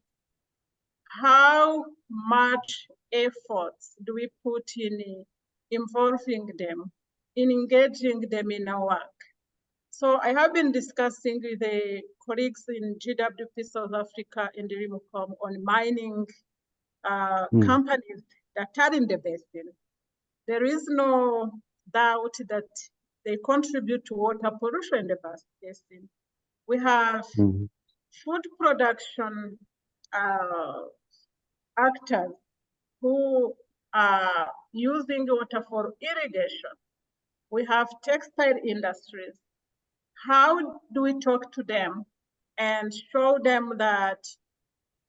how much efforts do we put in involving them, in engaging them in our work. So I have been discussing with the colleagues in GWP South Africa and the Limpopo on mining companies that are in the basin. There is no doubt that they contribute to water pollution in the basin. We have food production actors who are using water for irrigation. We have textile industries. How do we talk to them and show them that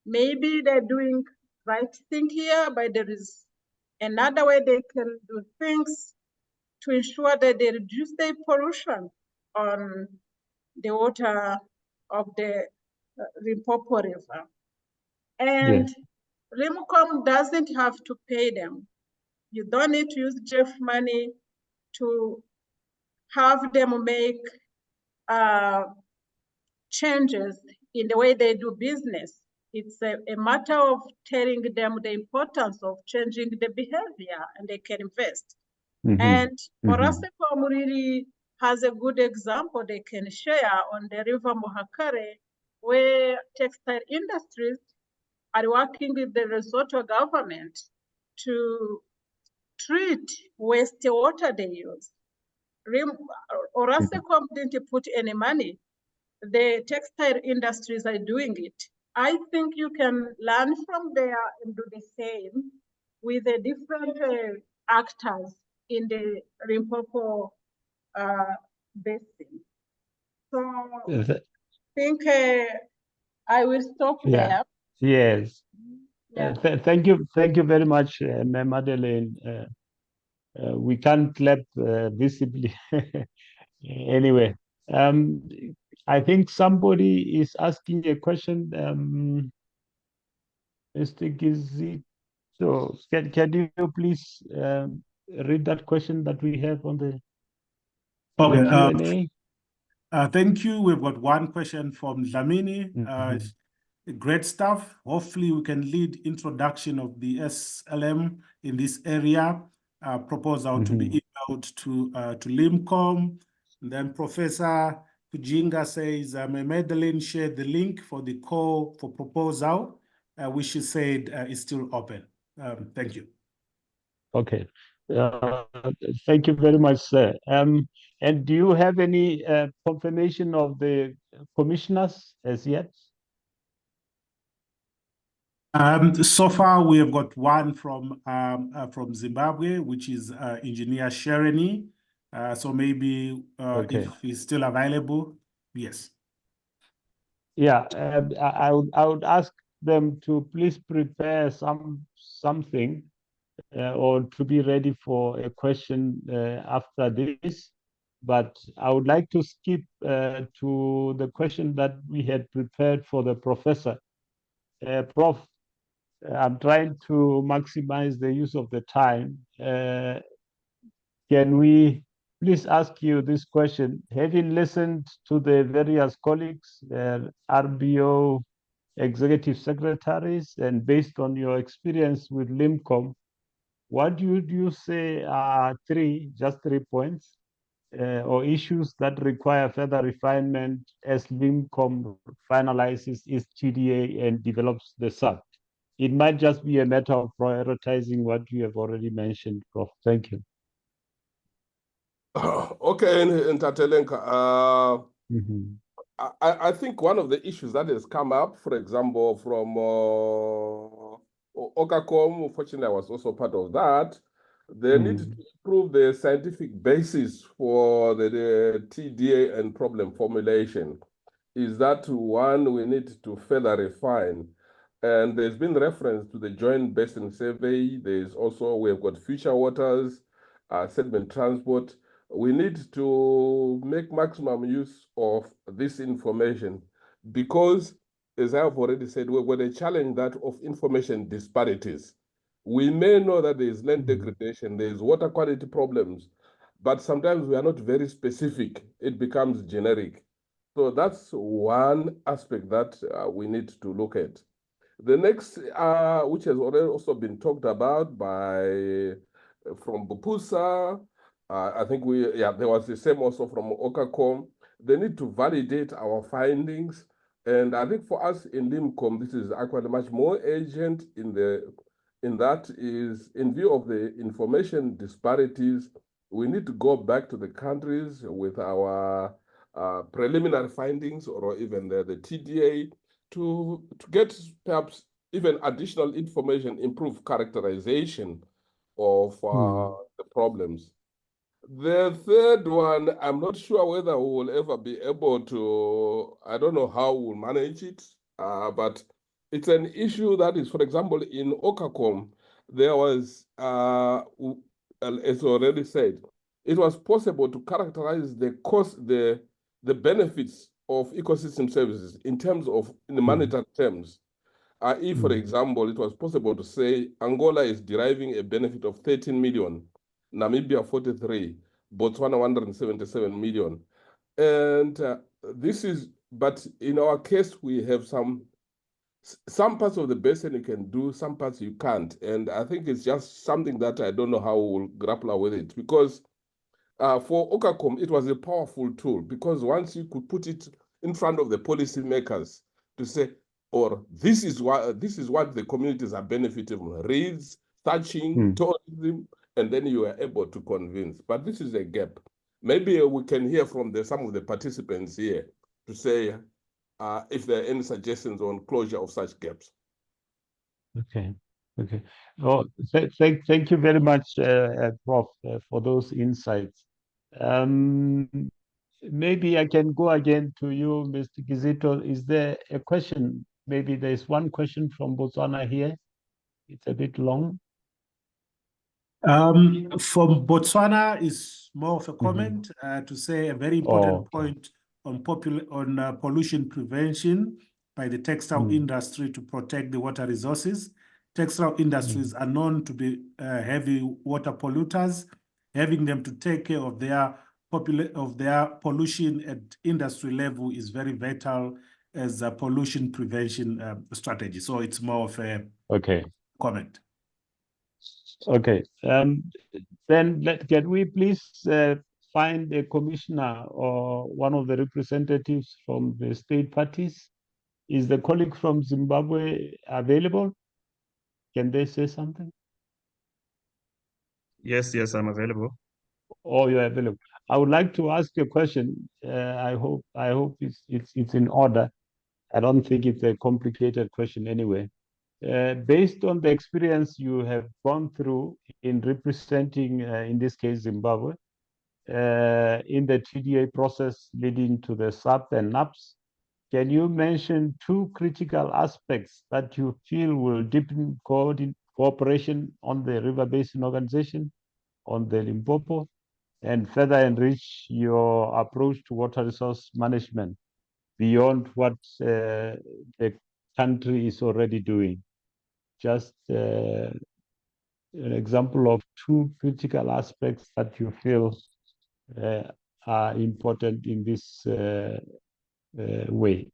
maybe they're doing right thing here, but there is another way they can do things to ensure that they reduce their pollution on the water of the Limpopo River. And Limcom doesn't have to pay them. You don't need to use GEF money to have them make changes in the way they do business. It's a matter of telling them the importance of changing the behavior, and they can invest. And Orasecom really has a good example they can share on the River Mohakare, where textile industries are working with the Lesotho government to treat wastewater they use. Orasecom didn't put any money. The textile industries are doing it. I think you can learn from there and do the same with the different actors in the Limpopo basin. So I think I will stop there. Yes. Thank you very much, Madeleine. We can't clap visibly. Anyway, I think somebody is asking a question. Mr. Gizzi, so can you please read that question that we have on the Q&A? Thank you. We've got one question from Dlamini. Great stuff. Hopefully we can lead introduction of the SLM in this area. Proposal to be emailed to Limcom. And then Professor Kujinga says, may Madeleine share the link for the call for proposal, which she said is still open. Thank you. Okay. Thank you very much, sir. And do you have any confirmation of the commissioners as yet? So far, we have got one from Zimbabwe, which is Engineer Shereni. So maybe if he's still available, yes. Yeah, I would ask them to please prepare something or to be ready for a question after this. But I would like to skip to the question that we had prepared for the professor. Prof, I'm trying to maximize the use of the time. Can we please ask you this question? Having listened to the various colleagues, RBO executive secretaries, and based on your experience with Limcom, what would you say are just 3 points or issues that require further refinement as Limcom finalizes its TDA and develops the SAP? It might just be a matter of prioritizing what you have already mentioned, Prof. Thank you. Okay, Ntatelenka, Mhm. I think one of the issues that has come up, for example, from Okacom, fortunately I was also part of that, they need to improve the scientific basis for the TDA and problem formulation. Is that one we need to further refine? And there's been reference to the Joint Basin Survey. There's also, we've got future waters, sediment transport. We need to make maximum use of this information because, as I've already said, we've got a challenge that of information disparities. We may know that there is land degradation, there is water quality problems, but sometimes we are not very specific. It becomes generic. So that's one aspect that we need to look at. The next, which has already also been talked about by from Bupusa, I think there was the same also from Okacom. They need to validate our findings. And I think for us in Limcom, this is actually much more urgent in that is in view of the information disparities, we need to go back to the countries with our preliminary findings or even the TDA to get perhaps even additional information, improve characterization of the problems. The third one, I'm not sure whether we will ever be able to, I don't know how we'll manage it, but it's an issue that is, for example, in Okacom, there was, as already said, it was possible to characterize the cost, the benefits of ecosystem services in terms of, in the monetary terms. If, for example, it was possible to say Angola is deriving a benefit of 13 million, Namibia 43, Botswana 177 million. And this is, but in our case, we have some parts of the basin you can do, some parts you can't. And I think it's just something that I don't know how we'll grapple with it because for Okacom, it was a powerful tool because once you could put it in front of the policymakers to say, or this is what the communities are benefiting from, reeds, thatching, tourism, and then you are able to convince. But this is a gap. Maybe we can hear from some of the participants here to say if there are any suggestions on closure of such gaps. Okay. Oh, thank you very much, Prof, for those insights. Maybe I can go again to you, Mr. Kizito. Is there a question? Maybe there's one question from Botswana here. It's a bit long. From Botswana is more of a comment to say a very important point on pollution prevention by the textile industry to protect the water resources. Textile industries are known to be heavy water polluters. Having them to take care of their pollution at industry level is very vital as a pollution prevention strategy. So it's more of a comment. Okay. Then can we please find a commissioner or one of the representatives from the state parties? Is the colleague from Zimbabwe available? Can they say something? Yes, I'm available. Oh, you're available. I would like to ask you a question. I hope it's in order. I don't think it's a complicated question anyway. Based on the experience you have gone through in representing, in this case, Zimbabwe, in the TDA process leading to the SAP and NAPS, can you mention two critical aspects that you feel will deepen cooperation on the River Basin Organization, on the Limpopo, and further enrich your approach to water resource management beyond what the country is already doing? Just an example of two critical aspects that you feel are important in this way.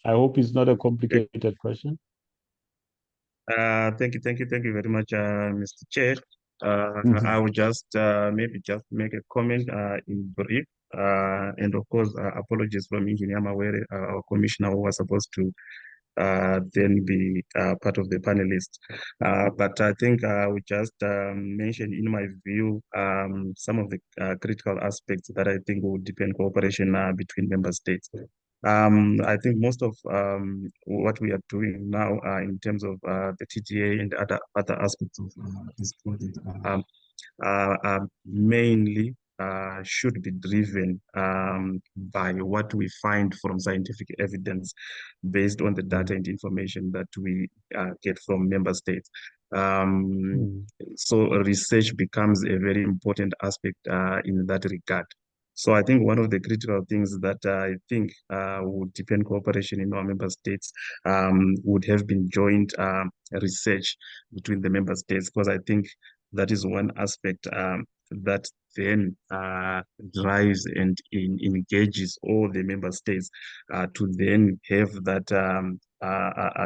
I hope it's not a complicated question. Thank you very much, Mr. Chair. I will just maybe just make a comment in brief. And of course, apologies from Engineer Mawere, our commissioner, who was supposed to then be part of the panelists. But I think I would just mention, in my view, some of the critical aspects that I think will deepen cooperation between member states. I think most of what we are doing now in terms of the TTA and other aspects of this project mainly should be driven by what we find from scientific evidence based on the data and information that we get from member states. So research becomes a very important aspect in that regard. So I think one of the critical things that I think would deepen cooperation in our member states would have been joint research between the member states, because I think that is one aspect that then drives and engages all the member states to then have that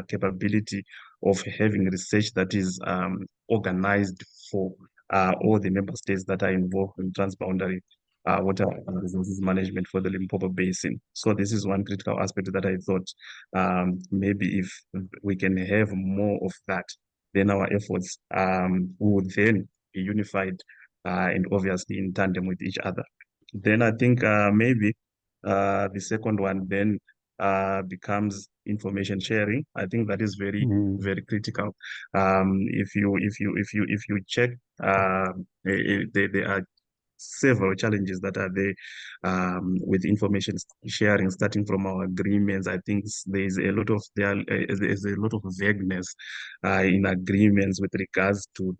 capability of having research that is organized for all the member states that are involved in transboundary water resources management for the Limpopo Basin. So this is one critical aspect that I thought maybe if we can have more of that, then our efforts would then be unified and obviously in tandem with each other. Then I think maybe the second one then becomes information sharing. I think that is very very critical. If you check, there are several challenges that are there with information sharing, starting from our agreements. I think there's a lot of vagueness in agreements with regards to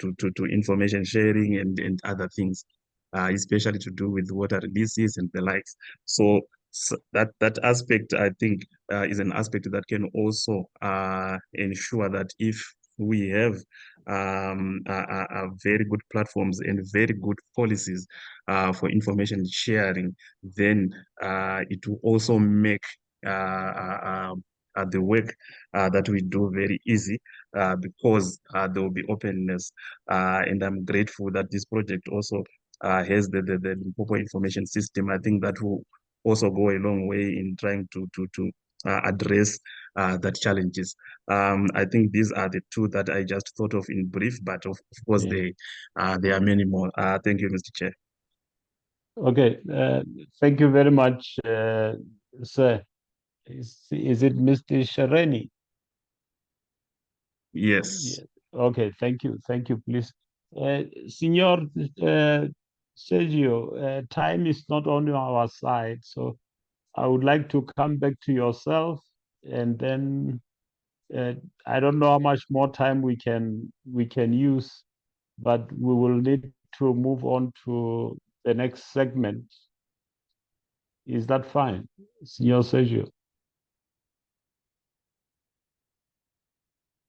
information sharing and other things, especially to do with water releases and the likes. So that aspect, I think, is an aspect that can also ensure that if we have very good platforms and very good policies for information sharing, then it will also make the work that we do very easy, because there will be openness. And I'm grateful that this project also has the Limpopo information system. I think that will also go a long way in trying to address that challenges. I think these are the two that I just thought of in brief, but of course there are many more. Thank you, Mr. Chair. Okay, thank you very much, sir. Is it Mr. Shareni? Yes. Okay, thank you, please. Senor Sergio, time is not on our side, so I would like to come back to yourself, and then I don't know how much more time we can use, but we will need to move on to the next segment. Is that fine, Senor Sergio?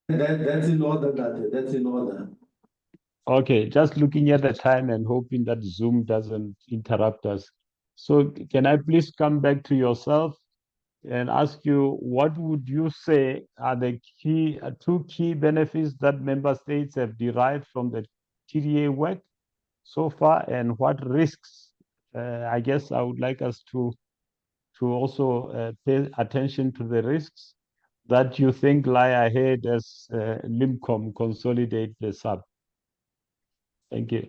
That's in order, that's in order. Okay, just looking at the time and hoping that Zoom doesn't interrupt us. So can I please come back to yourself and ask you, what would you say are the two key benefits that member states have derived from the TDA work so far, and what risks? I guess I would like us to also pay attention to the risks that you think lie ahead as Limcom consolidate the sub. Thank you.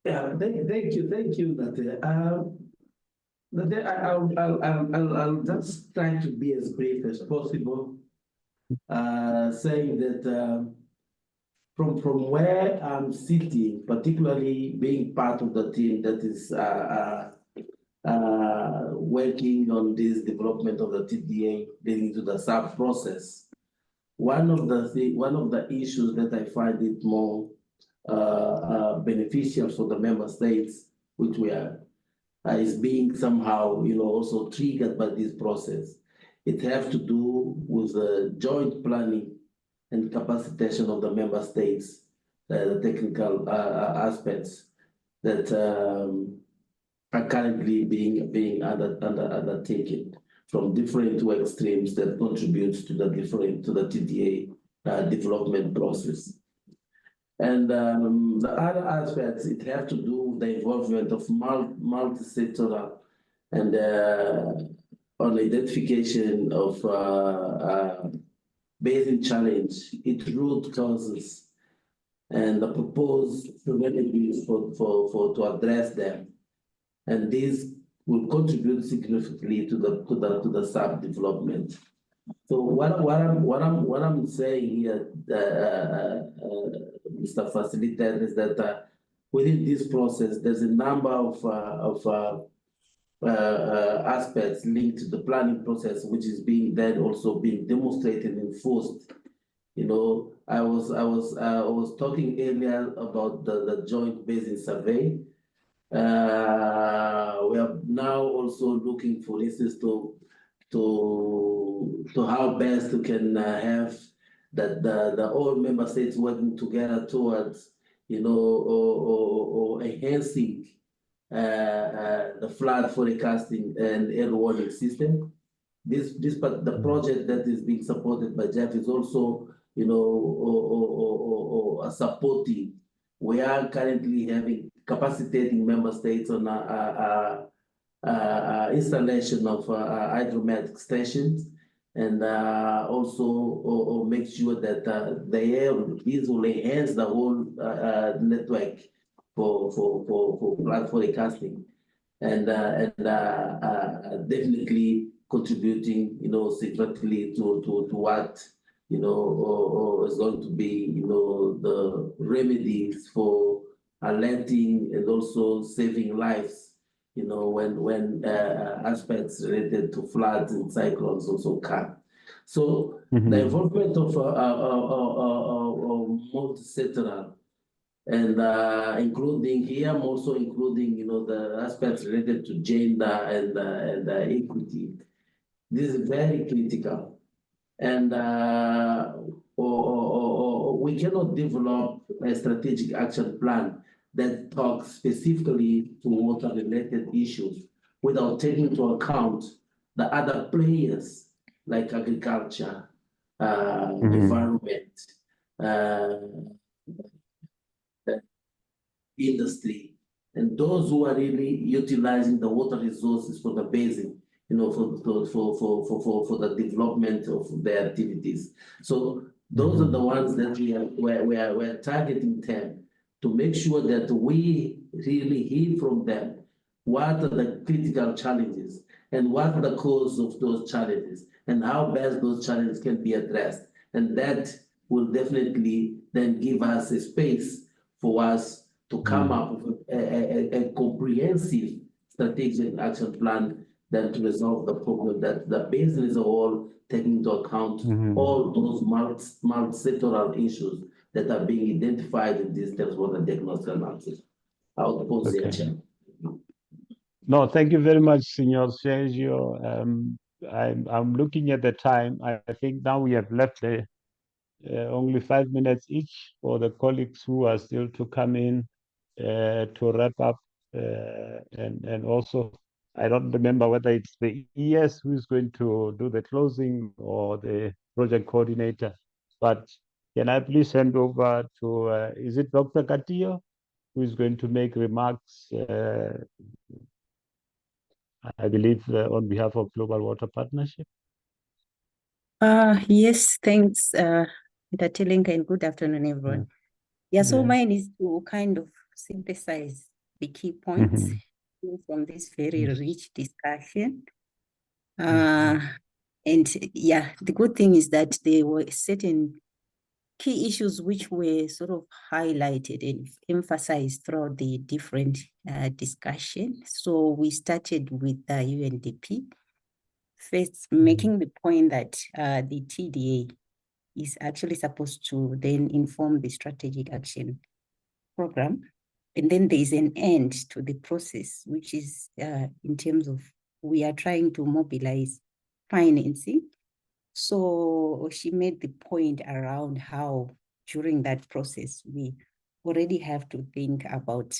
Yeah, thank you, Nate. I'll just try to be as brief as possible, saying that from where I'm sitting, particularly being part of the team that is working on this development of the TDA leading to the sub process, one of the issues that I find it more beneficial for the member states, which we are, is being somehow, also triggered by this process. It has to do with the joint planning and capacitation of the member states, the technical aspects that are currently being undertaken from different work streams that contribute to the TDA development process. And the other aspects, it have to do with the involvement of multi-sectoral and on identification of basin challenge, its root causes, and the proposed remedies to address them. And this will contribute significantly to the sub development. So what I'm saying here, Mr. Facilitator, is that within this process, there's a number of aspects linked to the planning process, which is being then also being demonstrated and enforced. You know, I was talking earlier about the joint basin survey. We are now also looking, for instance, to how best we can have that the all member states working together towards, you know, or enhancing the flood forecasting and air warning system. The project that is being supported by Jeff is also, you know, supporting. We are currently having capacitating member states on installation of hydrometric stations, and also make sure that these will enhance the whole network for flood forecasting, and definitely contributing, you know, significantly to what, you know, is going to be, you know, the remedies for alerting and also saving lives, you know, when aspects related to floods and cyclones also come. So the involvement of multi-sectoral, and including here, I'm also including, you know, the aspects related to gender and equity. This is very critical, and we cannot develop a strategic action plan that talks specifically to water-related issues without taking into account the other players like agriculture, environment, industry, and those who are really utilizing the water resources for the basin, you know, for the development of their activities. So those are the ones that we're targeting them to make sure that we really hear from them what are the critical challenges and what are the causes of those challenges and how best those challenges can be addressed. And that will definitely then give us a space for us to come up with a comprehensive strategic action plan that to resolve the problem that the basin as a whole, taking into account all those multi-sectoral issues that are being identified in this Transboundary Diagnostic Analysis. I'll pause there, Chair. No, thank you very much, Senor Sergio. I'm looking at the time. I think now we have left only 5 minutes each for the colleagues who are still to come in to wrap up. And also, I don't remember whether it's the ES who is going to do the closing or the project coordinator. But can I please hand over to, is it Dr. Castillo, who is going to make remarks, I believe, on behalf of Global Water Partnership? Yes, thanks, Mr. Tilinka, and good afternoon, everyone. Yeah, so mine is to kind of synthesize the key points from this very rich discussion. And yeah, the good thing is that there were certain key issues which were sort of highlighted and emphasized throughout the different discussion. So we started with the UNDP, first making the point that the TDA is actually supposed to then inform the strategic action program. And then there is an end to the process, which is in terms of we are trying to mobilize financing. So she made the point around how during that process, we already have to think about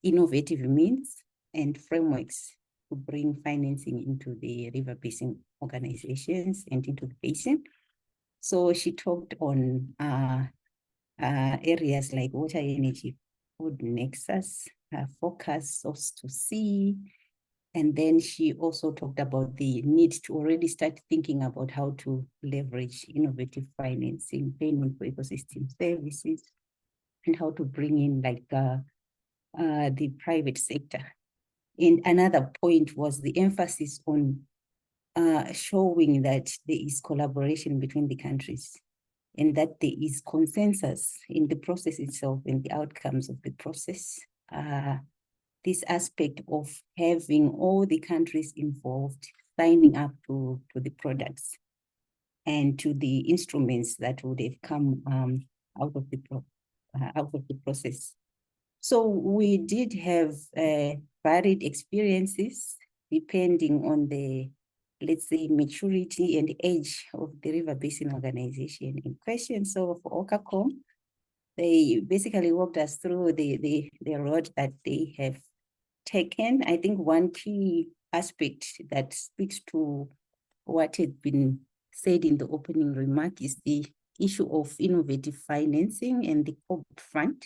innovative means and frameworks to bring financing into the river basin organizations and into the basin. So she talked on areas like water, energy, food nexus, focus, source to sea. And then she also talked about the need to already start thinking about how to leverage innovative financing, payment for ecosystem services, and how to bring in like the private sector. And another point was the emphasis on showing that there is collaboration between the countries and that there is consensus in the process itself and the outcomes of the process. This aspect of having all the countries involved signing up to the products and to the instruments that would have come out of the process. So we did have varied experiences depending on the, let's say, maturity and age of the River Basin organization in question. So for OCACOM, they basically walked us through the road that they have taken. I think one key aspect that speaks to what had been said in the opening remark is the issue of innovative financing and the COP fund,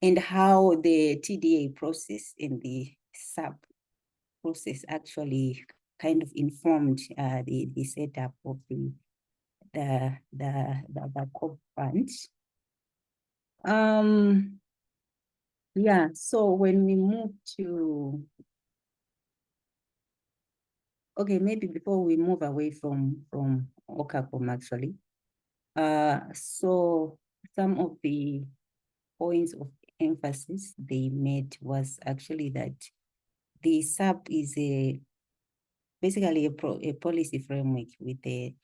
and how the TDA process and the SAP process actually kind of informed the setup of the COP fund. Yeah, so when we move to, okay, maybe before we move away from OCACOM actually, so some of the points of emphasis they made was actually that the SAP is basically a policy framework with a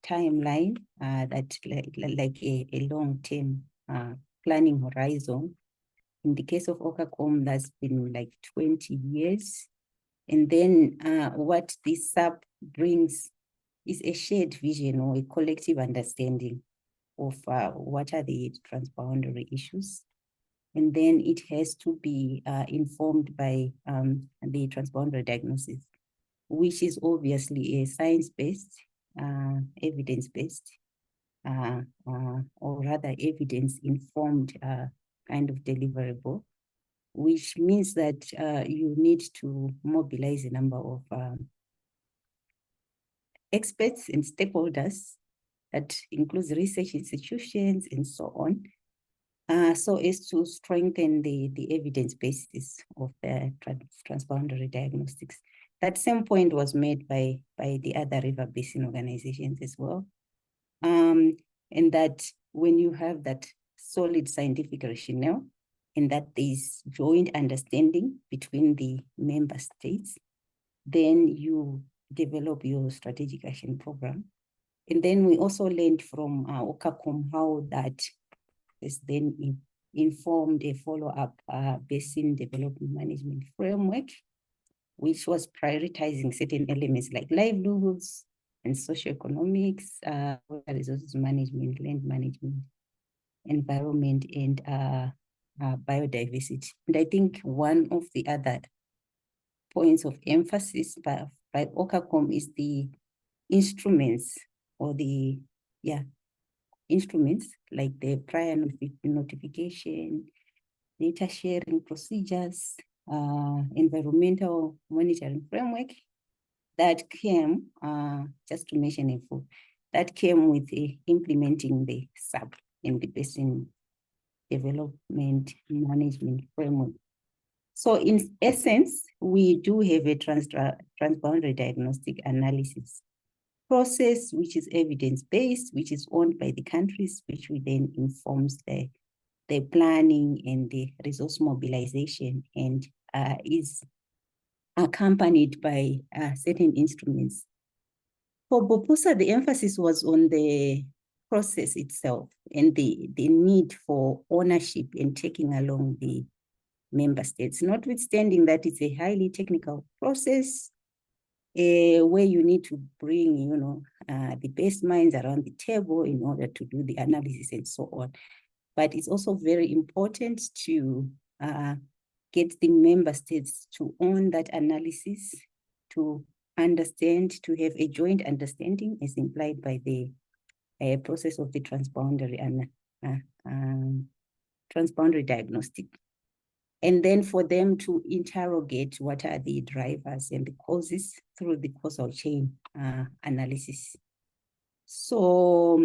timeline that like a long-term planning horizon. In the case of OCACOM, that's been like 20 years. And then what this SAP brings is a shared vision or a collective understanding of what are the transboundary issues. And then it has to be informed by the transboundary diagnosis, which is obviously a science-based, evidence-based, or rather evidence-informed kind of deliverable, which means that you need to mobilize a number of experts and stakeholders that includes research institutions and so on, so as to strengthen the evidence basis of the transboundary diagnostics. That same point was made by the other river basin organizations as well. And that when you have that solid scientific rationale and that there's joint understanding between the member states, then you develop your strategic action program. And then we also learned from OCACOM how that is then informed a follow-up basin development management framework, which was prioritizing certain elements like livelihoods and socioeconomics, water resources management, land management, environment, and biodiversity. And I think one of the other points of emphasis by OCACOM is the instruments or the, instruments like the prior notification, data sharing procedures, environmental monitoring framework that came, just to mention a few, that came with implementing the SAP in the basin development management framework. So in essence, we do have a transboundary diagnostic analysis process, which is evidence-based, which is owned by the countries, which we then informs the planning and the resource mobilization, and is accompanied by certain instruments. For BOPUSA, the emphasis was on the process itself and the need for ownership and taking along the member states, notwithstanding that it's a highly technical process where you need to bring, the best minds around the table in order to do the analysis and so on. But it's also very important to get the member states to own that analysis, to understand, to have a joint understanding as implied by the process of the transboundary and transboundary diagnostic. And then for them to interrogate what are the drivers and the causes through the causal chain analysis. So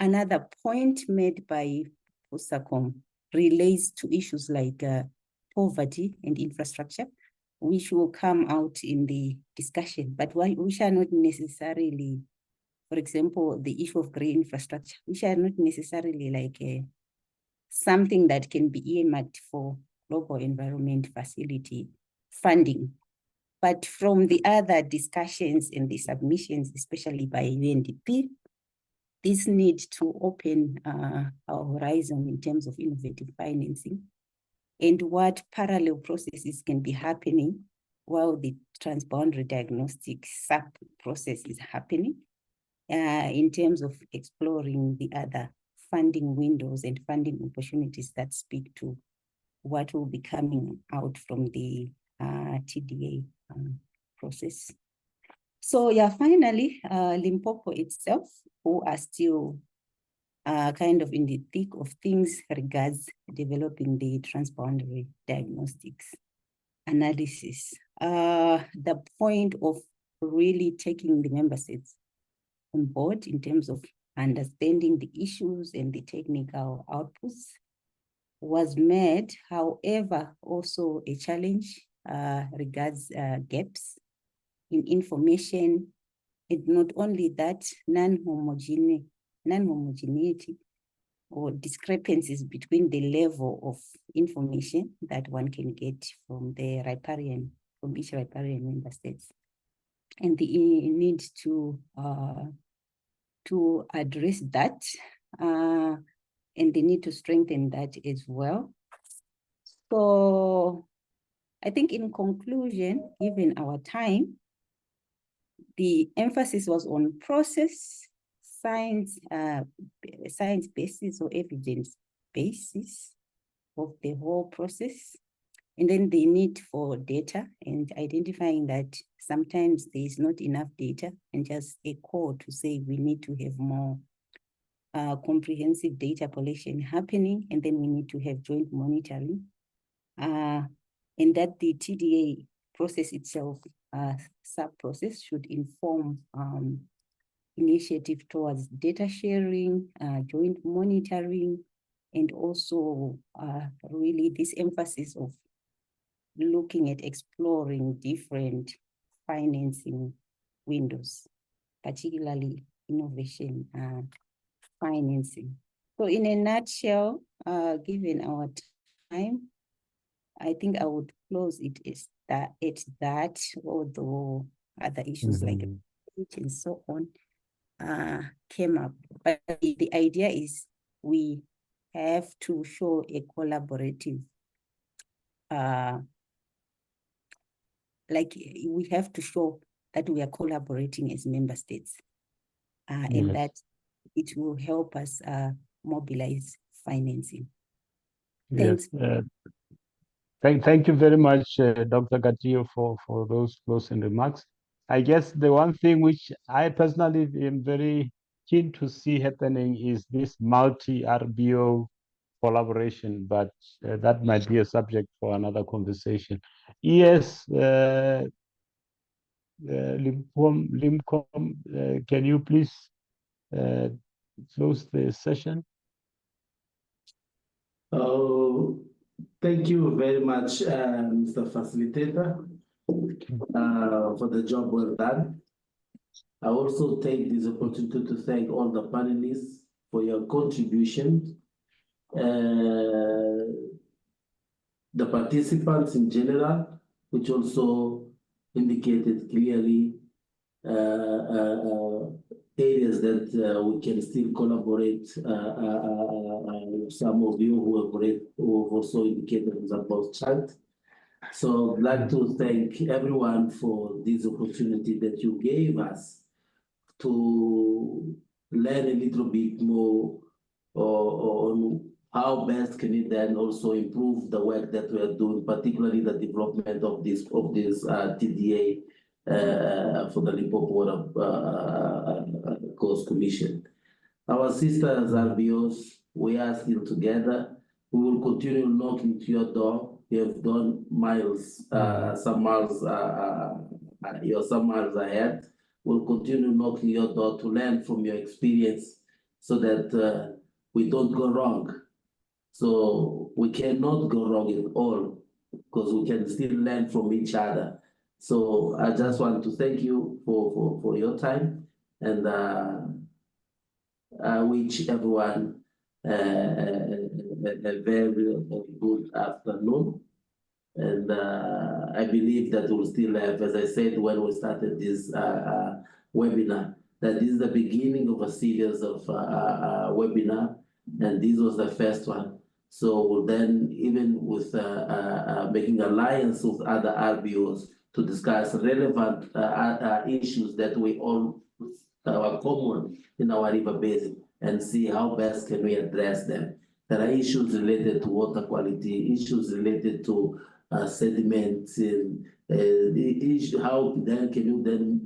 another point made by POSACOM relates to issues like poverty and infrastructure, which will come out in the discussion, but which are not necessarily, for example, the issue of green infrastructure, which are not necessarily like something that can be earmarked for global environment facility funding. But from the other discussions and the submissions, especially by UNDP, this need to open our horizon in terms of innovative financing and what parallel processes can be happening while the transboundary diagnostic sub-process is happening in terms of exploring the other funding windows and funding opportunities that speak to what will be coming out from the TDA process. So yeah, finally, Limpopo itself, who are still kind of in the thick of things regards developing the transboundary diagnostics analysis. The point of really taking the member states on board in terms of understanding the issues and the technical outputs was made. However, also a challenge regards gaps in information, and not only that, non-homogeneity or discrepancies between the level of information that one can get from the riparian, from each riparian member states, and the need to address that, and the need to strengthen that as well. So I think in conclusion, given our time, the emphasis was on process, science basis or evidence basis of the whole process, and then the need for data and identifying that sometimes there is not enough data and just a call to say we need to have more comprehensive data collection happening, and then we need to have joint monitoring, and that the TDA process itself, sub-process, should inform initiative towards data sharing, joint monitoring, and also really this emphasis of looking at exploring different financing windows, particularly innovation financing. So in a nutshell, given our time, I think I would close it at that, although other issues like and so on came up. But the idea is we have to show a collaborative, like we have to show that we are collaborating as member states, and that it will help us mobilize financing. Thanks. Yes. Thank you very much, Dr. Gatillo, for those closing remarks. I guess the one thing which I personally am very keen to see happening is this multi-RBO collaboration, but that might be a subject for another conversation. Yes, Limcom, can you please close the session? Thank you very much, Mr. Facilitator, for the job well done. I also take this opportunity to thank all the panelists for your contribution, the participants in general, which also indicated clearly areas that we can still collaborate. Some of you who have also indicated about chat. So I'd like to thank everyone for this opportunity that you gave us to learn a little bit more on how best can it then also improve the work that we are doing, particularly the development of this TDA for the Limpopo Water Coast Commission. Our sisters RBOs, we are still together. We will continue knocking to your door. We have done miles, some miles ahead. We'll continue knocking your door to learn from your experience so that we don't go wrong. So we cannot go wrong at all because we can still learn from each other. So I just want to thank you for your time, and I wish everyone a very good afternoon. And I believe that we'll still have, as I said when we started this webinar, that this is the beginning of a series of webinar, and this was the first one. So we'll then, even with making alliance with other RBOs to discuss relevant issues that we all are common in our river basin, and see how best can we address them. There are issues related to water quality, issues related to sediments, and the issue, how then can you then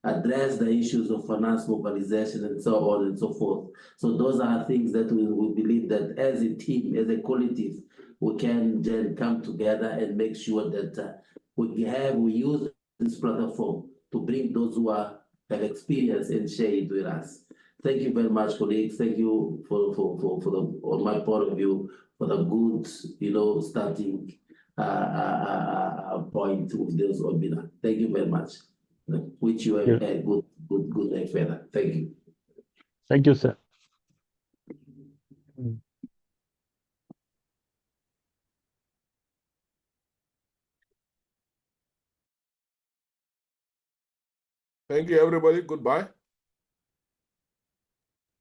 address the issues of finance mobilization and so on and so forth. So those are things that we believe that as a team, as a collective, we can then come together and make sure that we use this platform to bring those who have experience and share it with us. Thank you very much, colleagues. Thank you for the, on my point of view, for the good, starting point with this webinar. Thank you very much. Wish you a good day further. Thank you. Thank you, sir. Thank you, everybody. Goodbye.